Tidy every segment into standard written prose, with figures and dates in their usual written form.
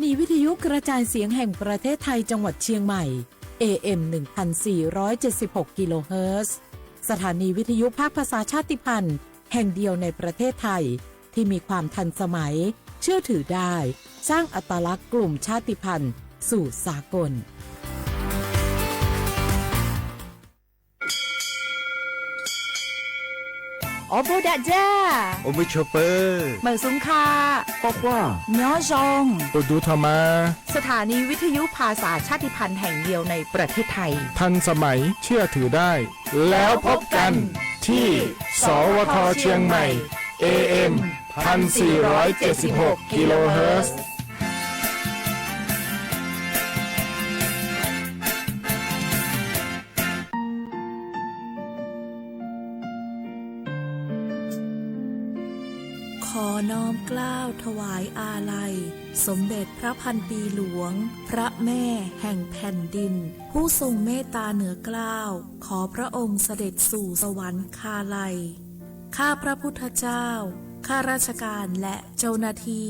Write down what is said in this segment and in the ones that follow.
นีวิทยุกระจายเสียงแห่งประเทศไทยจังหวัดเชียงใหม่ AM 1476 กิโลเฮิรตซ์สถานีวิทยุภาคภาษาชาติพันธุ์แห่งเดียวในประเทศไทยที่มีความทันสมัยเชื่อถือได้สร้างอัตลักษณ์กลุ่มชาติพันธุ์สู่สากลโอโบดาจ้าโอมิชเปอร์เหมือซุงคาปอกว่าย้อจงตูดูทามาสถานีวิทยุภาษาชาติพันธุ์แห่งเดียวในประเทศไทยทันสมัยเชื่อถือได้แล้วพบกันที่สวทเชียงใหม่ AM 1476 กิโลเฮิรตซ์ขอน้อมเกล้าถวายอาลัยสมเด็จพระพันปีหลวงพระแม่แห่งแผ่นดินผู้ทรงเมตตาเหนือเกล้าขอพระองค์เสด็จสู่สวรรคาลัยข้าพระพุทธเจ้าข้าราชการและเจ้าหน้าที่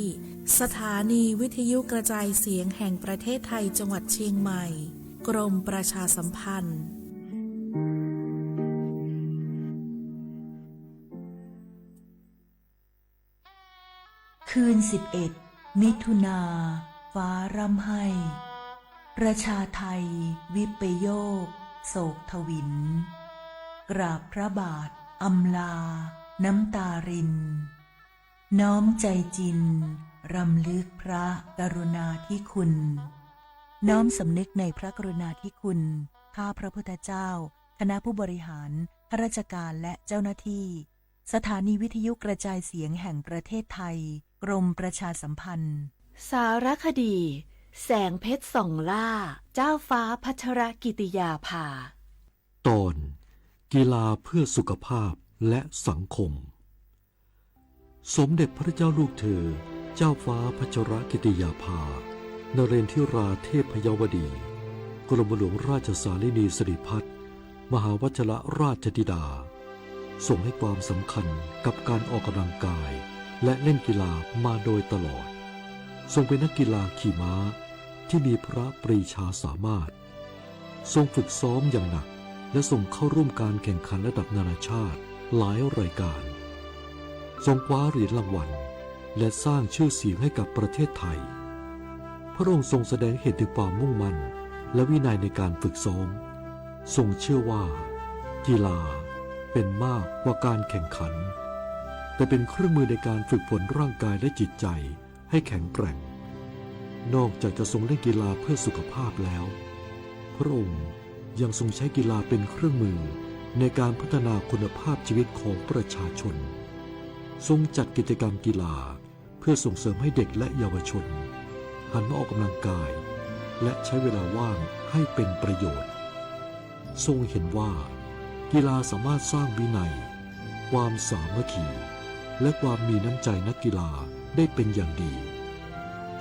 สถานีวิทยุกระจายเสียงแห่งประเทศไทยจังหวัดเชียงใหม่กรมประชาสัมพันธ์คืน11 มิถุนาฟ้าร่ำไห้ประชาไทยวิปโยคโศกทวินกราบพระบาทอำลาน้ำตารินน้อมใจจินรำลึกพระกรุณาธิคุณน้อมสำนึกในพระกรุณาธิคุณข้าพระพุทธเจ้าคณะผู้บริหารข้าราชการและเจ้าหน้าที่สถานีวิทยุกระจายเสียงแห่งประเทศไทยกรมประชาสัมพันธ์สารคดีแสงเพชรส่องล่าเจ้าฟ้าพัชรกิติยาภาตอนกีฬาเพื่อสุขภาพและสังคมสมเด็จพระเจ้าลูกเธอเจ้าฟ้าพัชรกิติยาภานเรนทิราเทพยวดีกรมหลวงราชสารินีสิริพัฒน์มหาวชรราชธิดาทรงให้ความสำคัญกับการออกกำลังกายและเล่นกีฬามาโดยตลอดทรงเป็นนักกีฬาขี่ม้าที่มีพระปรีชาสามารถทรงฝึกซ้อมอย่างหนักและทรงเข้าร่วมการแข่งขันระดับนานาชาติหลายรายการทรงคว้าเหรียญรางวัลและสร้างชื่อเสียงให้กับประเทศไทยพระองค์ทรงแสดงเห็นถึงความมุ่งมั่นและวินัยในการฝึกซ้อมทรงเชื่อว่ากีฬาเป็นมากกว่าการแข่งขันแต่เป็นเครื่องมือในการฝึกฝนร่างกายและจิตใจให้แข็งแกร่งนอกจากจะทรงเล่นกีฬาเพื่อสุขภาพแล้วพระองค์ยังทรงใช้กีฬาเป็นเครื่องมือในการพัฒนาคุณภาพชีวิตของประชาชนทรงจัดกิจกรรมกีฬาเพื่อส่งเสริมให้เด็กและเยาวชนหันมาออกกำลังกายและใช้เวลาว่างให้เป็นประโยชน์ทรงเห็นว่ากีฬาสามารถสร้างวินัยความสามัคคีและความมีน้ำใจนักกีฬาได้เป็นอย่างดี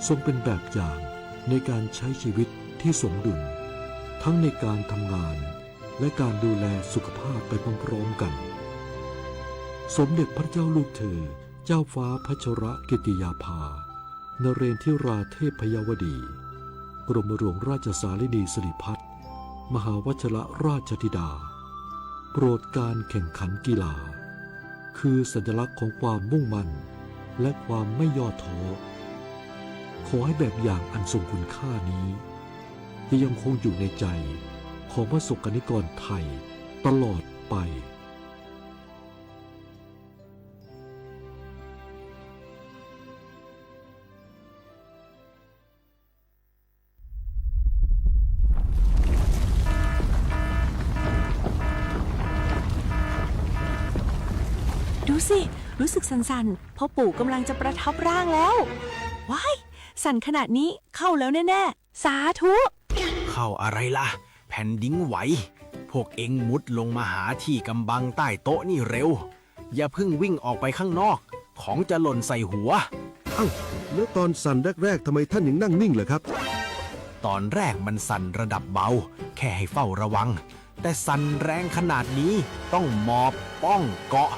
ทรงเป็นแบบอย่างในการใช้ชีวิตที่สมดุลทั้งในการทำงานและการดูแลสุขภาพไปพร้อมๆกันสมเด็จพระเจ้าลูกเธอเจ้าฟ้าพัชรกิติยาภานเรนทิราเทพยวดีกรมหลวงราชสารินีสิริพัฒน์มหาวชรราชธิดาโปรดการแข่งขันกีฬาคือสัญลักษณ์ของความมุ่งมั่นและความไม่ย่อท้อขอให้แบบอย่างอันทรงคุณค่านี้จะยังคงอยู่ในใจของประสบกนิกรไทยตลอดไปดูสิรู้สึกสั่นๆพ่อปู่กำลังจะประทับร่างแล้วว้ายสั่นขนาดนี้เข้าแล้วแน่ๆสาธุเข้าอะไรล่ะแผ่นดินไหวพวกเอ็งมุดลงมาหาที่กำบังใต้โต๊ะนี่เร็วอย่าเพิ่งวิ่งออกไปข้างนอกของจะหล่นใส่หัวแล้วตอนสั่นแรกๆทำไมท่านยังนั่งนิ่งเหรอครับตอนแรกมันสั่นระดับเบาแค่ให้เฝ้าระวังแต่สั่นแรงขนาดนี้ต้องหมอบป้องเกาะ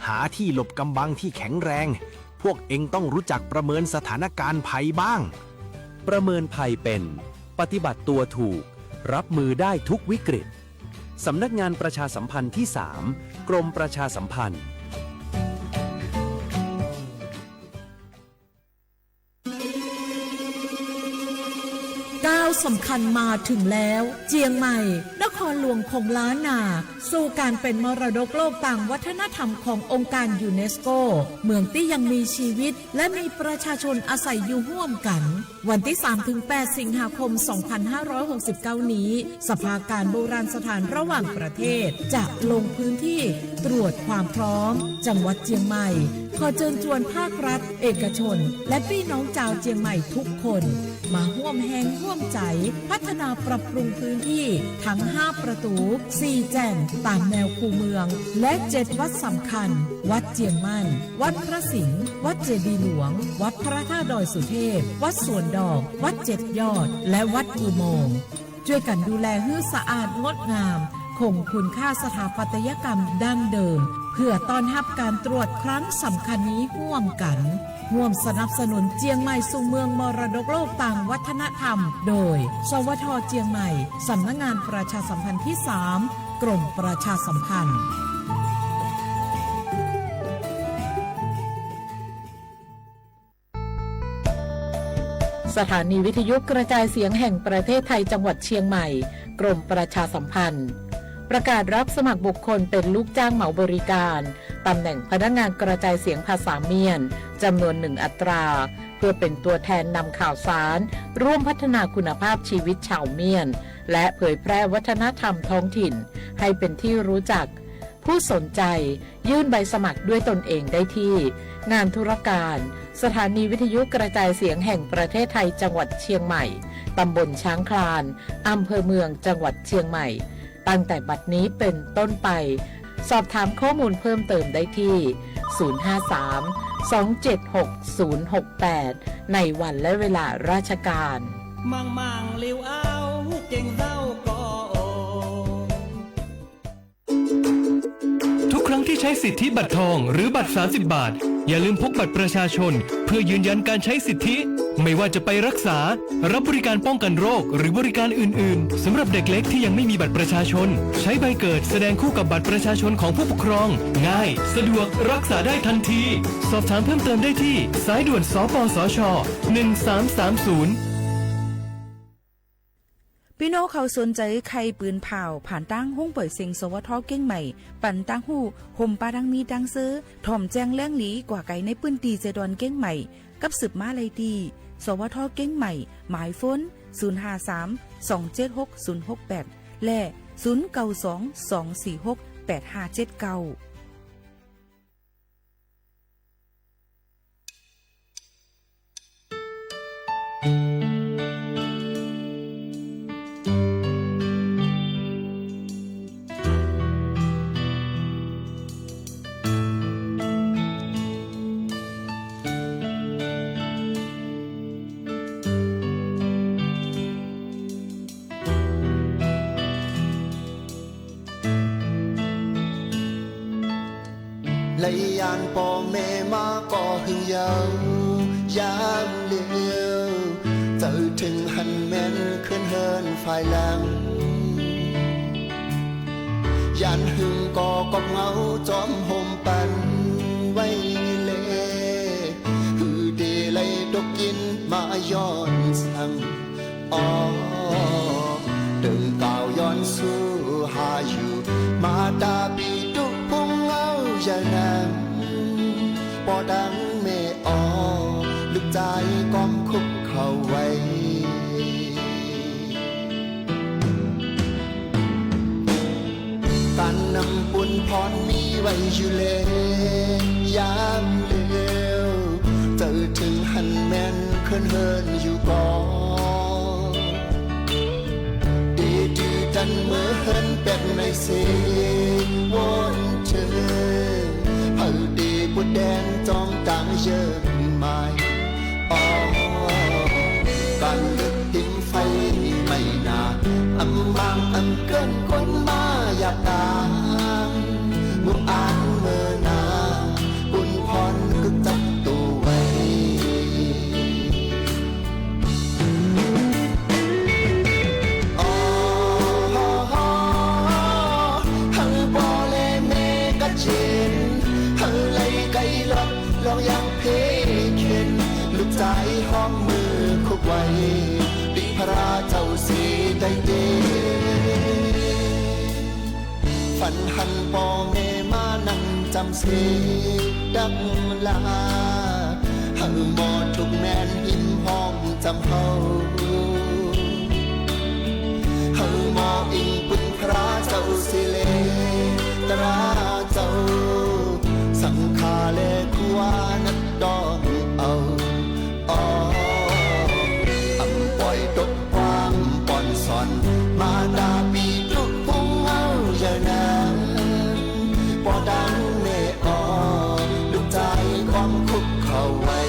หาที่หลบกำบังที่แข็งแรงพวกเอ็งต้องรู้จักประเมินสถานการณ์ภัยบ้าง ประเมินภัยเป็นปฏิบัติตัวถูกรับมือได้ทุกวิกฤตสำนักงานประชาสัมพันธ์ที่ 3 กรมประชาสัมพันธ์ก้าวสำคัญมาถึงแล้วเจียงใหม่นครหลวงของล้านนาสู่การเป็นมรดกโลกต่างวัฒนธรรมขององค์การยูเนสโกเมืองที่ยังมีชีวิตและมีประชาชนอาศัยอยู่ร่วมกันวันที่ 3-8 สิงหาคม 2569 นี้สภาการโบราณสถานระหว่างประเทศจะลงพื้นที่ตรวจความพร้อมจังหวัดเจียงใหม่ขอเชิญชวนภาครัฐเอกชนและพี่น้องชาวเจียงใหม่ทุกคนมาร่วมแรงร่วมใจพัฒนาปรับปรุงพื้นที่ทั้ง 5 ประตู 4 แจ่งตามแนวคูเมืองและ 7 วัดสำคัญวัดเจียงมั่นวัดพระสิงห์วัดเจดีย์หลวงวัดพระธาตุดอยสุเทพวัดสวนดอกวัด7 ยอดและวัดอุโมงค์ช่วยกันดูแลให้สะอาดงดงามคงคุณค่าสถาปัตยกรรมดั้งเดิมเพื่อต้อนรับการตรวจครั้งสำคัญนี้ร่วมกันร่วมสนับสนุนเจียงใหม่สู่เมืองมรดกโลกต่างวัฒนธรรมโดยสวท.เจียงใหม่สำนักงานประชาสัมพันธ์ที่ 3 กรมประชาสัมพันธ์สถานีวิทยุกระจายเสียงแห่งประเทศไทยจังหวัดเชียงใหม่กรมประชาสัมพันธ์ประกาศรับสมัครบุคคลเป็นลูกจ้างเหมาบริการตำแหน่งพนักงานกระจายเสียงภาษาเมียนจำนวน1 อัตราเพื่อเป็นตัวแทนนำข่าวสารร่วมพัฒนาคุณภาพชีวิตชาวเมียนและเผยแพร่วัฒนธรรมท้องถิ่นให้เป็นที่รู้จักผู้สนใจยื่นใบสมัครด้วยตนเองได้ที่งานธุรการสถานีวิทยุกระจายเสียงแห่งประเทศไทยจังหวัดเชียงใหม่ตำบลช้างคลานอำเภอเมืองจังหวัดเชียงใหม่ตั้งแต่บัดนี้เป็นต้นไปสอบถามข้อมูลเพิ่มเติมได้ที่ 053-276-068 ในวันและเวลาราชการมังเลี้ยวเอาเก่งเศร้าก็ทุกครั้งที่ใช้สิทธิบัตรทองหรือบัตร30 บาทอย่าลืมพกบัตรประชาชนเพื่อยืนยันการใช้สิทธิไม่ว่าจะไปรักษารับบริการป้องกันโรคหรือบริการอื่นๆสำหรับเด็กเล็กที่ยังไม่มีบัตรประชาชนใช้ใบเกิดแสดงคู่กับบัตรประชาชนของผู้ปกครองง่ายสะดวกรักษาได้ทันทีสอบถามเพิ่มเติมได้ที่สายด่วนสปสช1330พี่น้องเขาสนใจใครปืนเผาผ่านตั้งห้องเปิดเสียงสวทเก้งใหม่ปั่นตั้งหูห่มปาดังมีดังซื้อถ่อมแจ้งเรื่องหลีกว่าไก่ในปืนตีเจดอนเก้งใหม่กับสืบมาเลยดีสวทเก้งใหม่หมายฟ้น053-276-068และ0922468579lấy an bò mẹ má có hương dâu dám liêu tự thừng hành men khuyên hơn phải làm dàn hương có cọc ngáo chóm hôm pan vay lệ hư đi lấy đốc kín mà yon sang đừng cao yon su hà yu mà ta bị đúc phong áo dài nam bỏ đắng mẹ lực trái con khúc khẩu vây tan nằm buồn phón mi vây dù lệ giam liêu tự thừng hành men khơn hơn dù có để trừ tan mơ hơn bẹt này xê vốn chơi hờ đi bút đen trong tảng giờ maiกันลึกทิ้งไฟไม่นานบางเกินคนมาอยากตามมุกอ่านเมื่อนาบุญพรก็จับตัวไว้ เข็นลูกใจห้องมือคุกไว้ดิพระเจ้าสีได้เดฝันหันพ่อแม่มานั่งจำเสดังลาเฮาหมอทุกแม่นหิมห้องจำเฮาเฮาหมออิงปุณพระเจ้าสิเลตราเจ้าสังขารและควานัดดองเอาอำปล่อยตกความป่อนสอนมาดาปีทุกพงเอาอย่านั้นพอดังเมออลูกใจความคุกเข้าไว้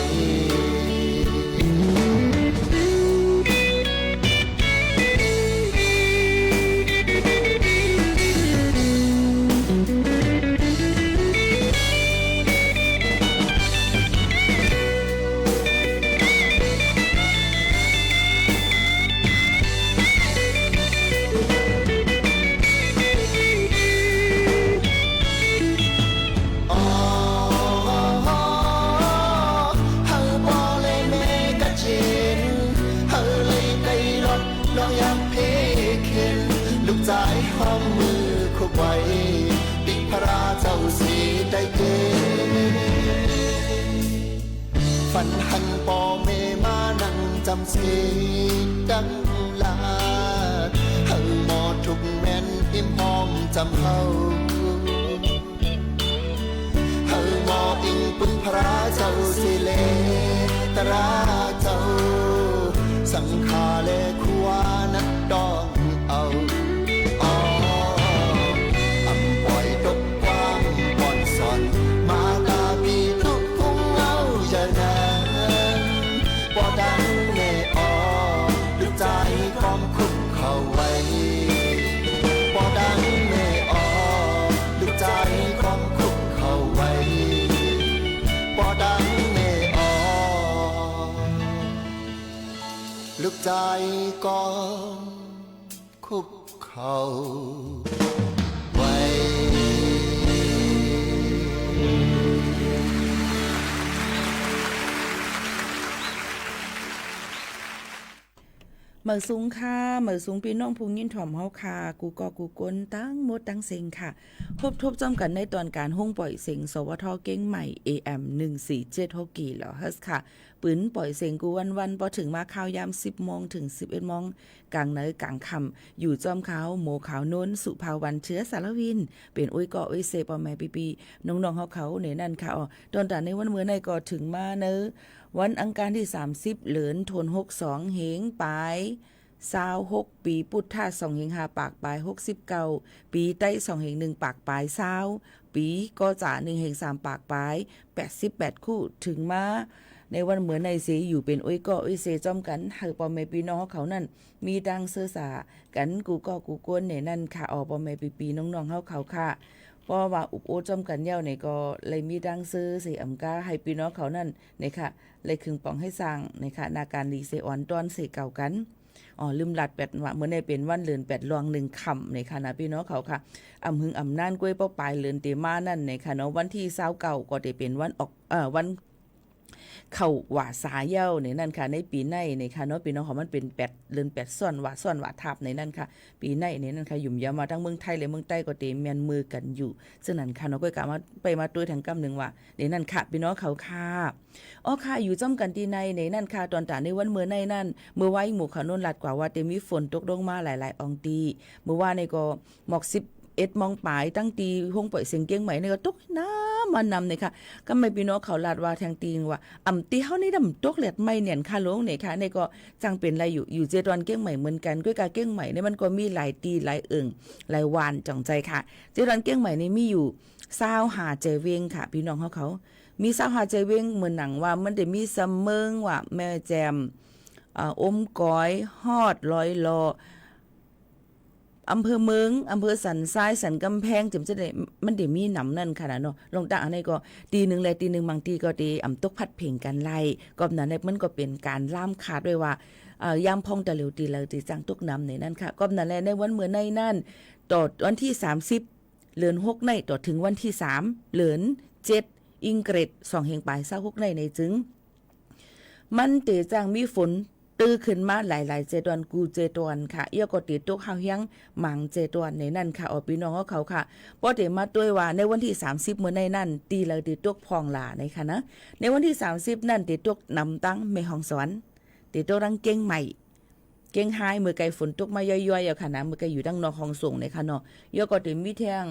ห้องมือคุกไว้ดิพระเจ้าสีได้เกฝันหันพ่อแม่มานั่งจำเสดังลาเฮาหมอทุกแม่นอิ่มหอมจำเฮาเฮาหมออิงปุณพระเจ้าสิเลตราเจ้าสังขารและควานัดดองเอาความคุกเข้าไว้พอดังแม่ออลูกใจความคุกเข้าไว้พอดังแม่ออลูกใจก็คุกเข้าไว้เหมือสูงค่ะเหมือสูงพี่น้องพุงยินถ่อมเฮาค่ะกูกอกูกลตั้งหมดตั้งเซ็งค่ะพบทบจอมกันในตอนการห้องปล่อยเซ็งสวทเก้งใหม่ AM 1476กิโลเฮิรตซ์ค่ะปืนปล่อยเซ็งกูวันพอถึงมาข่าวยาม 10 โมงถึง 11 โมงกลางเนยกลางค่ำอยู่จอมขาวโมขาวโน้นสุภาวันเชื้อสารวินเป็นอุ้ยกออุ้ยเซปอแม่ปีน้องๆเขาในนั่นค่ะตอนแต่ในวันมื้อในก็ถึงมาเนอวันอังคารที่30เหลือนธันวาคม62เหงปลาย26ปีพุทธะ2เหง5ปากปลาย69ปีใต้2เหง1ปากปลาย20ปีก็จะ1เหง3ปากปลาย88คู่ถึงมาในวันเหมือนในเสอยู่เป็นอุ้ยก็อุ้ยเสจอมกันเฮาปอแม่พี่น้องเขานั่นมีดังเสื้อสากันกูก็กูกวนในนั่นค่ะปอแม่ปีน้องๆเขาค่ะเพราะว่าอุปโอจอมกันเย้าเนี่ยก็เลยมีดังซื้อสิอำกาให้พี่น้องเขานั่นเนี่ยค่ะเลยคึงปองให้สร้างเนี่ยค่ะนาการดีเซออนตอนเสเก่ากันลืมลัด8ว่าเมื่อในเป็นวันเลือน8ลวง1ค่ำในค่ะนะพี่น้องเขาค่ะอำหึงอำนานกล้วยเป้าปลายเลือนเตมานั่นในค่ะเนาะวันที่29ก็ได้เป็นวันออกวันเข้าหว่าสาเย้าในนั่นค่ะในปีในในค่ะเนาะปีน้องของมันเป็น8เดือน8ซ่อนว่าทับในนั่นค่ะปีในนั่นค่ะยุ่มยามมาทั้งเมืองไทยและเมืองใต้ก็เตแม่นมือกันอยู่ซึ่งนั่นค่ะเนาะก็กะมาไปมาตัวทางกำนึงว่าในนั่นค่ะพี่น้องเขาค่ะค่ะอยู่จ้อมกันที่ในนั่นค่ะตอนตาในวันมื้อในนั่นมื้อไว้หมู่เขาโน่นลัดกว่าว่าเตมีฝนตกลงมาหลายๆอองตีมื้อว่าในก็หมอก11 มองปลายตั้งตีห้องปล่อยเสียงเกียงใหม่นี่ก็ตกน้ำมานำเนี่ยค่ะก็ไม่พี่น้องเขาลาดว่าทางตีงว่าตีเฮานี่ดำตกแหลดไม่เนียนค่ะลงเนี่ยค่ะนี่ก็จังเป็นอะไรอยู่เจดอนเกียงใหม่เหมือนกันก้วยกาเกียงใหม่นี่มันก็มีหลายตีหลายหลายวานจ่องใจค่ะเจดอนเกียงใหม่นี่มีอยู่25เจเวงค่ะพี่น้องเขามี25เจเวงเหมือนหนังว่ามันได้มีเสมงว่าแม่แจมอมก้อยฮอดลอยลออำเภอเมืองอำเภอสันทรายสันกำแพงจึงจะได้มันได้มีหนำนั่นค่ะเนาะลงตาอันนี้ก็ตีหนึ่งและตีหนึ่งบางทีก็ตีตกพัดเพ่งกันไล่ก็นั้นมันก็เป็นการล่ามขาดด้วยว่ายามพองตะเหลียวตีเลยตีจังตกน้ำในนั่นค่ะก็นั้นแหละในวันเมื่อในนั่นต่อวันที่30เดือน6ในต่อถึงวันที่3เดือน7 อิงเกรด2เฮงปลาย26ในจึงมันเตจังมีฝนตื้อขึ้นมาหลายๆเจดวนกูเจดวนค่ะเอียก็ติดตกเฮาเฮียงหมังเจดวนในนั่นค่ะพี่น้องเขาค่ะบ่ได้มาด้วยว่าในวันที่30มื้อในนั่นตีเลยติดตกพองหลาในค่ะนะในวันที่30นั่นติดตกนำตั้งแม่ฮ่องสอนติดตกรังเก่งใหม่เก่งหายมื้อไกลฝนตกมาย่อยๆเอาค่ะนะมื้อไกลอยู่ดังนอกห้องส่งในค่ะเนาะเอียก็ติมีแทง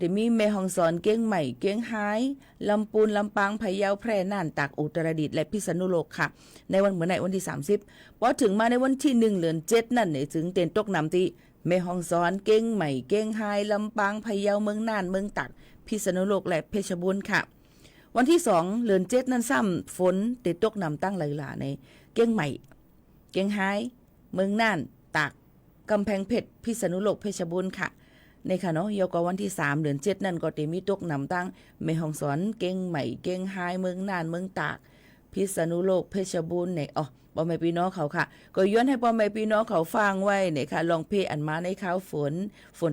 จะมีแม่ฮ่องสอนเก้งใหม่เก้งหายลำปูนลำปางพะเยาแพร่น่านตากอุตรดิตถ์และพิษณุโลกค่ะในวันเหมือนในวันที่30พอถึงมาในวันที่1เดือน7นั่นเนี่ยถึงเต็นตกน้ำที่แม่ฮ่องสอนเก้งใหม่เก้งหายลำปางพะเยาเมืองน่านเมืองตากพิษณุโลกและเพชรบูรณ์ค่ะวันที่2เดือน7นั่นซ้ำฝนเต็นตกน้ำตั้งหลายๆในเก้งใหม่เก้งหายเมืองน่านตากกำแพงเพชรพิษณุโลกเพชรบูรณ์ค่ะในค่ะเนาะยกวันที่3เดือน7นั่นก็จะมีตกนำตั้งแม่ฮ่องสอนเก่งใหม่เก่งหายเมืองน่านเมืองตากพิษณุโลกเพชรบูรณ์เนี่ยพ่อแม่พี่น้องเขาค่ะก็ย้อนให้พ่อแม่พี่น้องเขาฟังไว้เนี่ยค่ะลองเพอันมาในข้าวฝน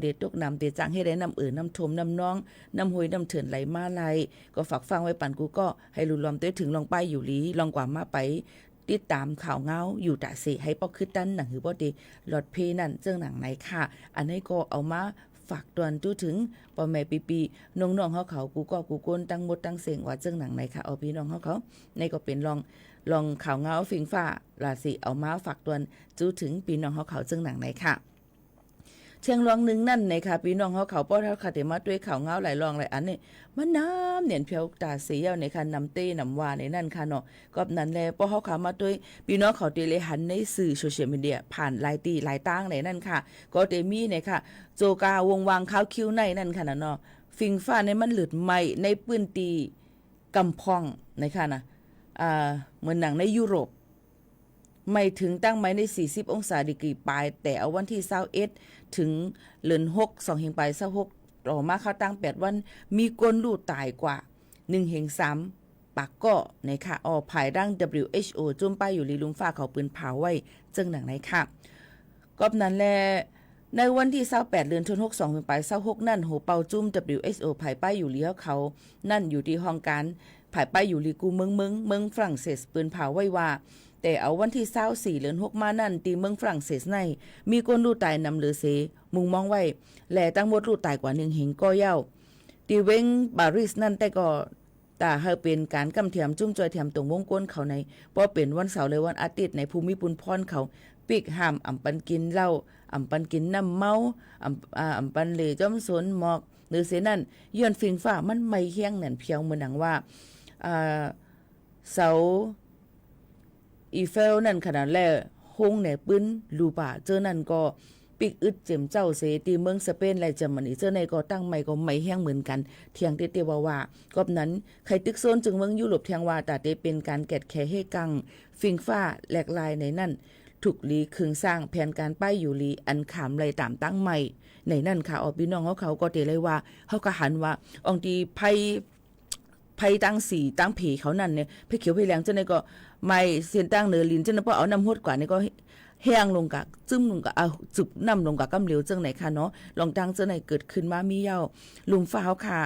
ที่ตกนำเตจังให้ได้น้ำน้ำทมน้ำน้องน้ำห้วยน้ำเถื่อนไหลมาไหลก็ฝากฟังไว้ปั่นกูก็ให้รู้รวมตัวถึงลองไปอยู่ลีลองกว่ามาไปติดตามข่าวเงาอยู่ตะสิให้ป้อคือตั้นหนังหือบ่ดีหลอดเพนั่นเจ้งหนังไหนค่ะอันนี้ก็เอามาฝากตวนตู้ถึงพ่อแม่ปีน้องๆเขากูก็กูก้นตั้งหมดตั้งเสียงว่าเจ้งหนังไหนค่ะเอาพี่น้องเขาในก็เป็นลองข่าวเงาฝิงฟ้าราศีเอามาฝากตวนจู้ถึงพี่น้องเขาเจ้งหนังไหนค่ะเชียงรองนึงนั่นนะคะพี่น้องเขาป้อเท่าค่ะแต่มาด้วยข่าวเงาหลายรองหลายอันนี่มันน้ำเนี่ยเพียวตาสีเอาในค่ะนำเต้นำว่าในนั่นค่ะเนาะก็นั้นแหละป้อเขาขามาด้วยพี่น้องเขาเตเลยหันในสื่อโซเชียลมีเดียผ่านหลายตีหลายตั้งในนั่นค่ะก็เตมีเนี่ยค่ะโจกาวงวางข้าวคิ้วในนั่นค่ะเนาะฟิงฟ้าในมันหลุดใหม่ในปื้นตีกำพองในค่ะนะเหมือนหนังในยุโรปไม่ถึงตั้งไม้ใน40องศาดีกรีปลายแต่เอาวันที่21ถึงเดือน6 2เฮงปลาย26ต่อมาเข้าตั้ง8วันมีคนลูกตายกว่า1เฮง3ปากก็ในค่ะภายดัง WHO จุ่มป้ายอยู่ลีลุงฟ้าเขาปืนเผาไว้จึงหนังไหนค่ะก็นั้นแลในวันที่28เดือนธันวาคม2เฮงปลาย26นั่นโหเป่าจุ่ม WHO ภายป้ายอยู่ลีเขานั่นอยู่ที่ห้องการภายป้ายอยู่ลีกูเมืองฝรั่งเศสปืนเผาไว้ว่าแต่เอาวันที่24เดือน6มานั่นตีเมืองฝรั่งเศสในมีคนลูกตายนำเลือเสมุงมองไว้และตั้งหมดลูกตายกว่า1เฮงก็เย้าตีเวงปารีสนั่นแต่ก็ตาเฮาเป็นการกำเทียมจุ้มจอยเทียมตรงวงก้นเขาในเพราะเป็นวันเสาร์และวันอาทิตย์ในภูมิปุนพรเขาปิกห้ามอำปันกินเหล้าอำปันกินน้ำเมาอำปันเหล่จ้อมสนหมอกหรือเสนั่นย้อนฟิงฟ้ามันไม่เฮี้ยงนั่นเพียวเหมือนหนังว่าเสาอีเฟลนั่นขนาดแลหงในปื้นลูป่าเจอนั่นก็ปิกอึดเจ็มเจ้าเสตีเมืองสเปนและเยอรมนีเจอในก็ตั้งใหม่ก็ไม่แห้งเหมือนกันเทียงเตว่าก็นั้นใครตึกโซนจึงเมืองยุโรปเทียงว่าแต่เป็นการแกดแค่ให้กังฟิงฟ้าแหลกลายในนั่นถูกลีคึงสร้างแผนการป้ายอยู่ลีอันขามไหลตามตั้งใหม่ในนั่นค่ะพี่น้องเขาก็เตเลยว่าเขาก็หันว่าองตีไพ่ตั้งสีตั้งผีเขานั่นเนี่ยไพ่เขียวไพ่แดงเจ้าในก็ไม่เสียนตั้งเนื้อลิ้นเจ้าในพอเอาน้ำหดกว่านี่ก็แห้งลงกะจึ้มลงกะเอาจุบน้ำลงกะกำเหลวเจ้าไหนค่ะเนาะลองตั้งเจ้าไหนเกิดขึ้นมามีเย้าลุมฟ้าเขาค่ะ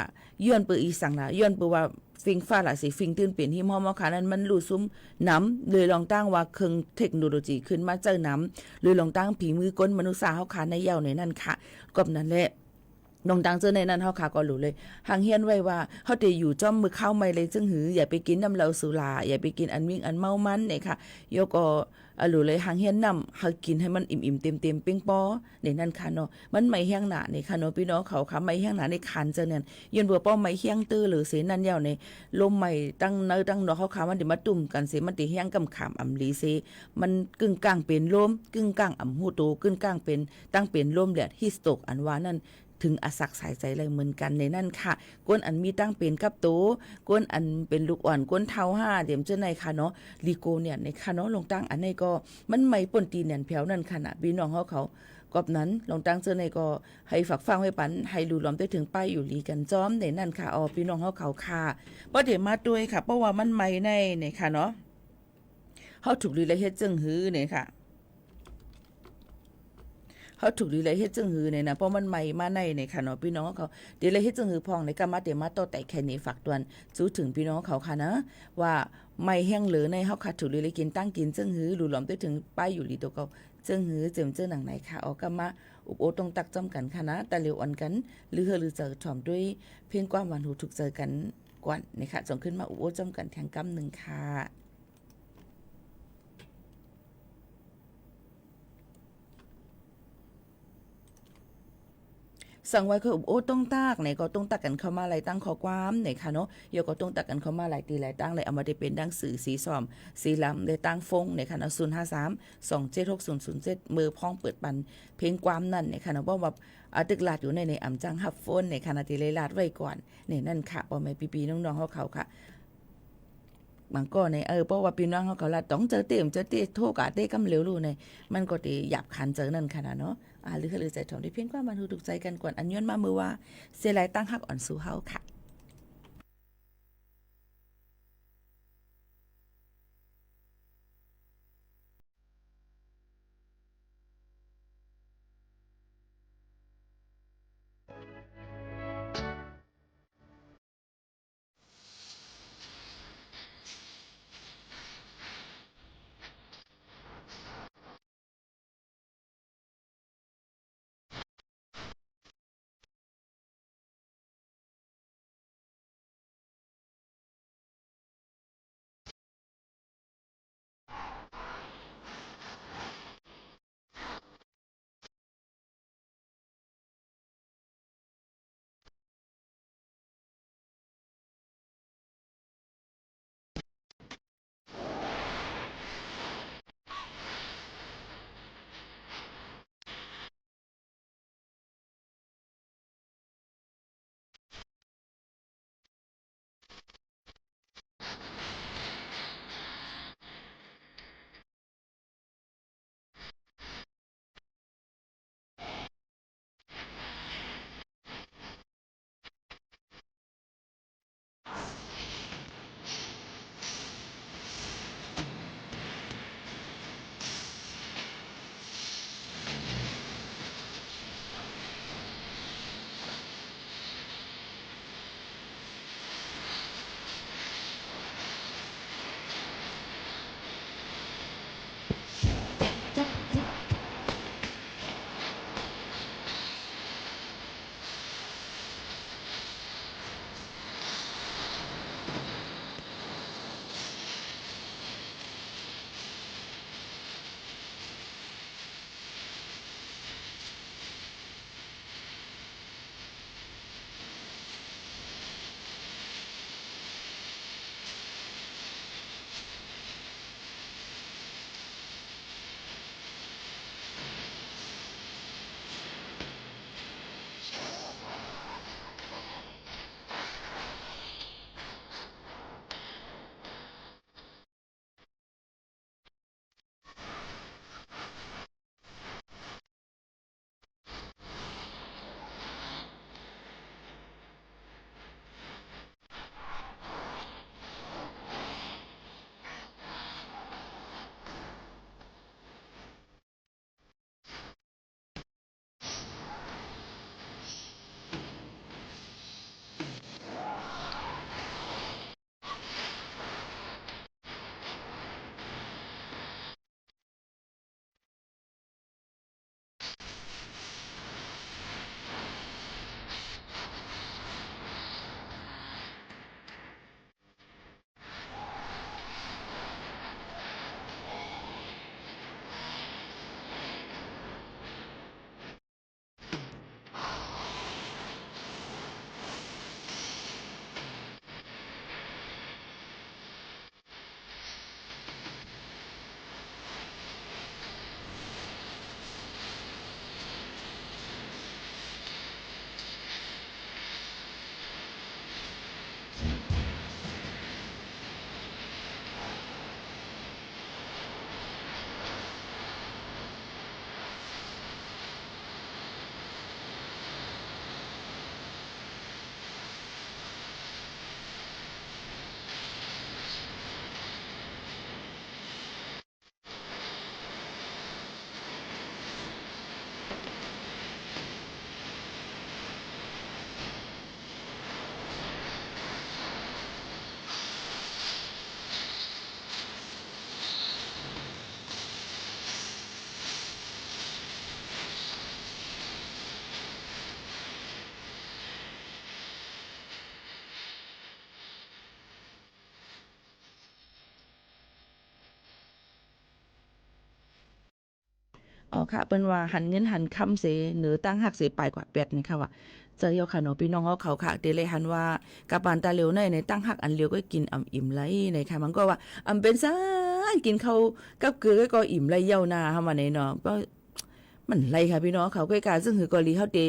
ย้อนเปื่ออีสังละย้อนเปื่อว่าฟิงฟ้าละสิฟิงตื่นเปลี่ยนที่หม้อมอค่ะนั้นมันรู้ซุ้มน้ำเลยลองตั้งว่าเครื่องเทคโนโลยีขึ้นมาเจอน้ำเลยลองตั้งผีมือก้นมนุษย์เขาค่ะในเย้าในนั่นค่ะก็นั่นแหละน้องดังเจอในนั้นเฮาค่ะก็รู้เลยหางเฮียนไว้ว่าเฮาได้อยู่จ้อมมือเข้าไม่เลยจึงหืออย่าไปกินน้ำเหล้าสุราอย่าไปกินอันวิ่งอันเมามันเนี่ยค่ะโยก็รู้เลยหางเฮียนนำเฮากินให้มันอิ่มๆเต็มๆเป้งปอในนั้นค่ะเนาะมันไม่แห้งหนาในค่ะเนาะพี่น้องเขาค่ะไม่แห้งหนาในคันเจอเนี่ยยืนบ่ป้อไม่แห้งตื้อหรือเสนั่นยาวในลมไม่ตั้งเนอตั้งเนาะเขาค่ะมันสิมาตุ่มกันสิมันสิแห้งกำขามอำลีเสมันกึ่งกลางเป็นลมกึ่งกลางอำหูโตกึ่งกลางเป็นตั้งเป็นลมแดดฮิสโตกอันว่านั่นถึงอสักสายใจเลยเหมือนกันในนั่นค่ะก้นอันมีตั้งเป็นกับโตก้นอันเป็นลูกอ่อนก้นเท้า5เดี๋ยวเจ้าในค่ะเนาะลีโกเนี่ยในค่ะเนาะลงตั้งอันในก็มันไม่ป่นตีเนี่ยแผวนั่นค่ะนะพี่น้องเขากอบนั้นลงตั้งเจ้าในก็ให้ฝักฟังไว้ปันให้รู้ล้อมได้ถึงป้ายอยู่ลีกันจ้อมในนั่นค่ะพี่น้องเขาค่ะเพราะเดี๋ยวมาด้วยค่ะเพราะว่ามันไม่ในค่ะเนาะเขาถูกลีละเฮ็ดจึงหือเนี่ยค่ะ เฮาถูกดีเลยเฮ็ดจังหือเนี่ยนะเพราะมันใหม่มาในค่ะเนาะพี่น้องเขาดีเลยเฮ็ดจังหือพองในกามาเตมาโตแต่แค่นี้ฝากตวนสู้ถึงพี่น้องเขาค่ะนะว่าไม่แห้งเหลือในเฮาขาดถูกดีเลยกินตั้งกินจังหือหลุหลอมถึงป้ายอยู่ลีตัวเขาจังหือเจิมเจอหนังไหนค่ะออกกามาอุบโอตรงตักจอมกันค่ะนะแต่เร็วอ่อนกันหรือหรือเจอถ่อมด้วยเพียงความหวานหูถูกเจอกันกวนนะคะส่งขึ้นมาอุบโอจอมกันแทงกำหนึ่งค่ะสั่งไว้คือโอ้ต้องตากไหนก็ต้องตักกันเข้ามาหลายตั้งข้อความไหนค่ะเนาะเดี๋ยวก็ต้องตักกันเข้ามาหลายตีหลายตั้งเลยเอามาได้เป็นดังสื่อสีซ้อมสีลำได้ตั้งฟงในค่ะเนาะ053 276 007มือพ้องเปิดปันเพลงความนั่นในค่ะเนาะบ่ว่าตึกลาดอยู่ในอำจังฮับโฟนในค่ะนาตีเลยลาดไว้ก่อนนี่นั่นค่ะบ่แม่ปีๆน้องๆเขาค่ะบางก็ในเพราะว่าพี่น้องเขาละต้องเจอเต็มโทกะเต้กำเหลวรู้ในมันก็ติหยับขันเจอนั่นขนาดเนาะหรือใจถ่อมได้เพียงความมันถูกใจกันก่อนอันย้อนมามือว่าเสียหลายตั้งฮักอ่อนสู่เฮาค่ะ อ๋อค่ะเป็นว่าหันเงินหันคำเสเหนือตั้งหักเสไปกว่าแปดนี่ค่ะว่าเจอเยาค่ะเนาะพี่น้องเขาค่ะเดเลยหันว่ากะปานตาเหลียวในตั้งหักอันเหลียวก็กินอิ่มไหลในค่ะมันก็ว่าเป็นซะกินข้าวกับเกลือก็อิ่มไหลเยานาเฮามาในเนาะก็มันไรค่ะพี่น้องเขาก็การซึ่งคือกอลีเฮาเต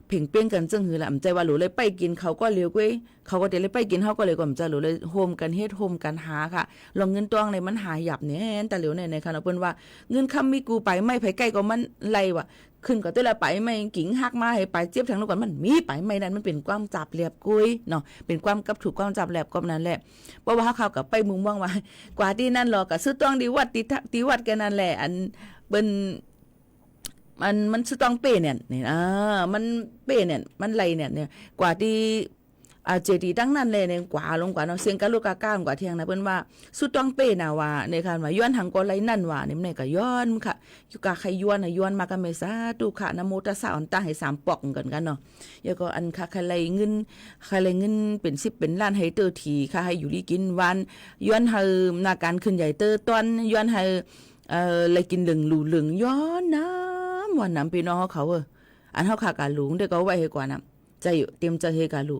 เพ่งเป้งกันซึ่งคือละใจว่าหลูเลยไปกินเขาก็เลียวก้วยเขาก็เดเลยไปกินเฮาก็เลยก่อมจะหลูเลยโฮมกันเฮ็ดโฮมกันหาค่ะลองเงินตวงในมันหาหยับเนี่ยแต่เหลียวในค่ะเนาะเปิ้นว่าเงินคำมีกูไปไม่ไผใกล้ก็มันไล่ว่ะขึ้นก็แต่ละไปไม่กิ่งหักมาให้ไปเจี๊ยบทางนู้นก่อนมันมีไปไม่นั้นมันเป็นความจับแหลบกุยเนาะเป็นความกับถูกความจับแหลบก็นั่นแหละเพราะว่าเขากับไปมุงว่างว่ากว่าที่นั่นรอก็ซื้อตวงดีวัดตีวัดกันนั่นแหละอันเปิ้นมันสตองเป้เนี่ยนี่มันเป้เนี่ยมันไหลเนี่ยกว่าที่เจดีตั้งนั้นเลยเนี่ยกว่าลงกว่าเนาะเสียงกะลูกกะก้ามกว่าเที่ยงนะเพิ่นว่าสุดต้องเป้น่ะว่าในคันว่าย้อนหังก็ไหลนั่นว่านี่มันก็ย้อนค่ะอยู่กะใครย้อนน่ะย้อนมาก็ไม่สาธุค่ะนะโมตัสสะอันตาให้3ปอกกันเนาะแล้วก็อันค่ะใครไหลเงินเป็น10เป็นล้านให้เตอทีค่ะให้อยู่ดีกินวันย้อนให้นาการขึ้นใหญ่เตอตอนย้อนให้เลยกินเหลืองหลูเหลืองย้อนน้ำวันน้ำพี่น้องเขาอันเฮาค่ะกะหลุงได้ก็ไว้ให้กว่าน้ำใจอยู่เตรียมจะให้กะหลู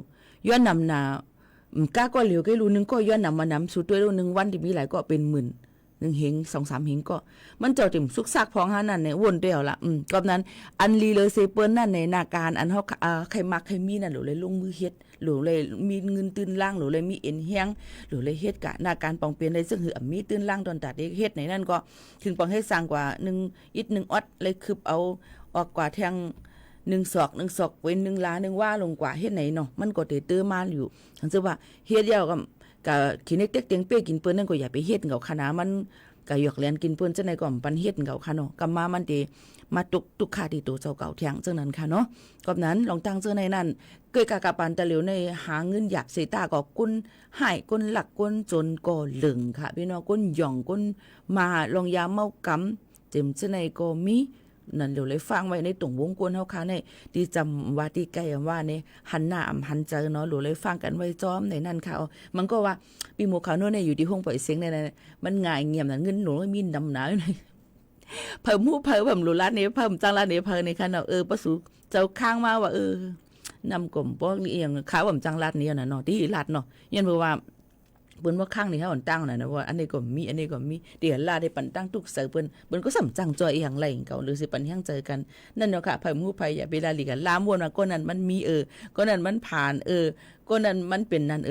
ย้อนนำนาก้าก็เหลียวก็รู้นึงก็ย้อนนำมานำสู่ตัวรู้นึงวันที่มีหลายก็เป็นหมื่น1เฮง2-3เฮงก็มันเจ้าติ่มซุกซักพองหานั่นเนี่ยวนเดียวละก็นั้นอันลีเลยเซเปิ้นนั่นในนาการอันเฮาใครมักใครมีนั่นหรือเลยลงมือเฮ็ดหรือเลยมีเงินตื่นล่างหรือเลยมีเอ็นเฮียงหรือเลยเฮ็ดกะนาการปองเปลี่ยนเลยซึ่งคือมีตื่นล่างตอนตัดเฮ็ดในนั่นก็ถึงปองให้สร้างกว่า1อิด1ออดเลยคือเอาออกกว่าแทง1 ศอกเว้น1 ล้า1ว่าลงกว่าเฮ็ดไหนเนาะมันก็เตื้อมาอยู่จังซี่ว่าเฮ็ดยาวกับขี้เน็กเต็กเตียงเป้กินเปิ้นนั่นก็อย่าไปเฮ็ดเขาคณะมันก็หยอกเลียนกินเปิ้นจังได๋ก็ปันเฮ็ดเขาค่ะเนาะกำมามันติมาตุกค่าที่ตัวเจ้าเก่าเที่ยงจังนั้นค่ะเนาะก็นั้นลองตั้งเจอในนั้นเกยกะปันตะเหลียวในหาเงินหยับเสตาก็กุนหายกุนหลักกุนจนก็เหลึงค่ะพี่น้องกุนหย่องกุนมาลองยาเมากำเต็มจังได๋ก็มีนั่นเดี๋ยวเลยฟังไว้ในตรงวงกวนเฮาค่ะในที่จำว่าที่ใกล้ว่าในหันหน้าหันเจอเนาะหรือเลยฟังกันไว้จอมในนั่นค่ะมันก็ว่าปีหมู่เขาโน่นเนี่ยอยู่ที่ห้องปล่อยเสียงในมันง่ายเงียบน่ะเงินหนูมีดำหนาอยู่ในเพิ่มฮู้เพิ่มรู้ร้านนี้เพิ่มจังร้านนี้เพิ่นในค่ะเนาะปะสูเจ้าข้างมาว่านำกลมบ่เอียงขาวบ่จังร้านนี้น่ะเนาะที่ร้านเนาะยันว่าเปิ้นว่าข้างนี่เฮาอันตั้งน่ะนะว่าอันนี้ก็มีอันนี้ก็มีเดี๋ยวลาได้ปันตั้งทุกเสือเปิ้นก็สำจังจอยอีหยังไรเก่าหรือสิปันแฮงเจอกันนั่นเนาะค่ะไผฮู้ไผอย่าไปลาลีกันลามวนว่าก็นั้นมันมีก็นั้นมันผ่านก็นั้นมันเป็นนั่น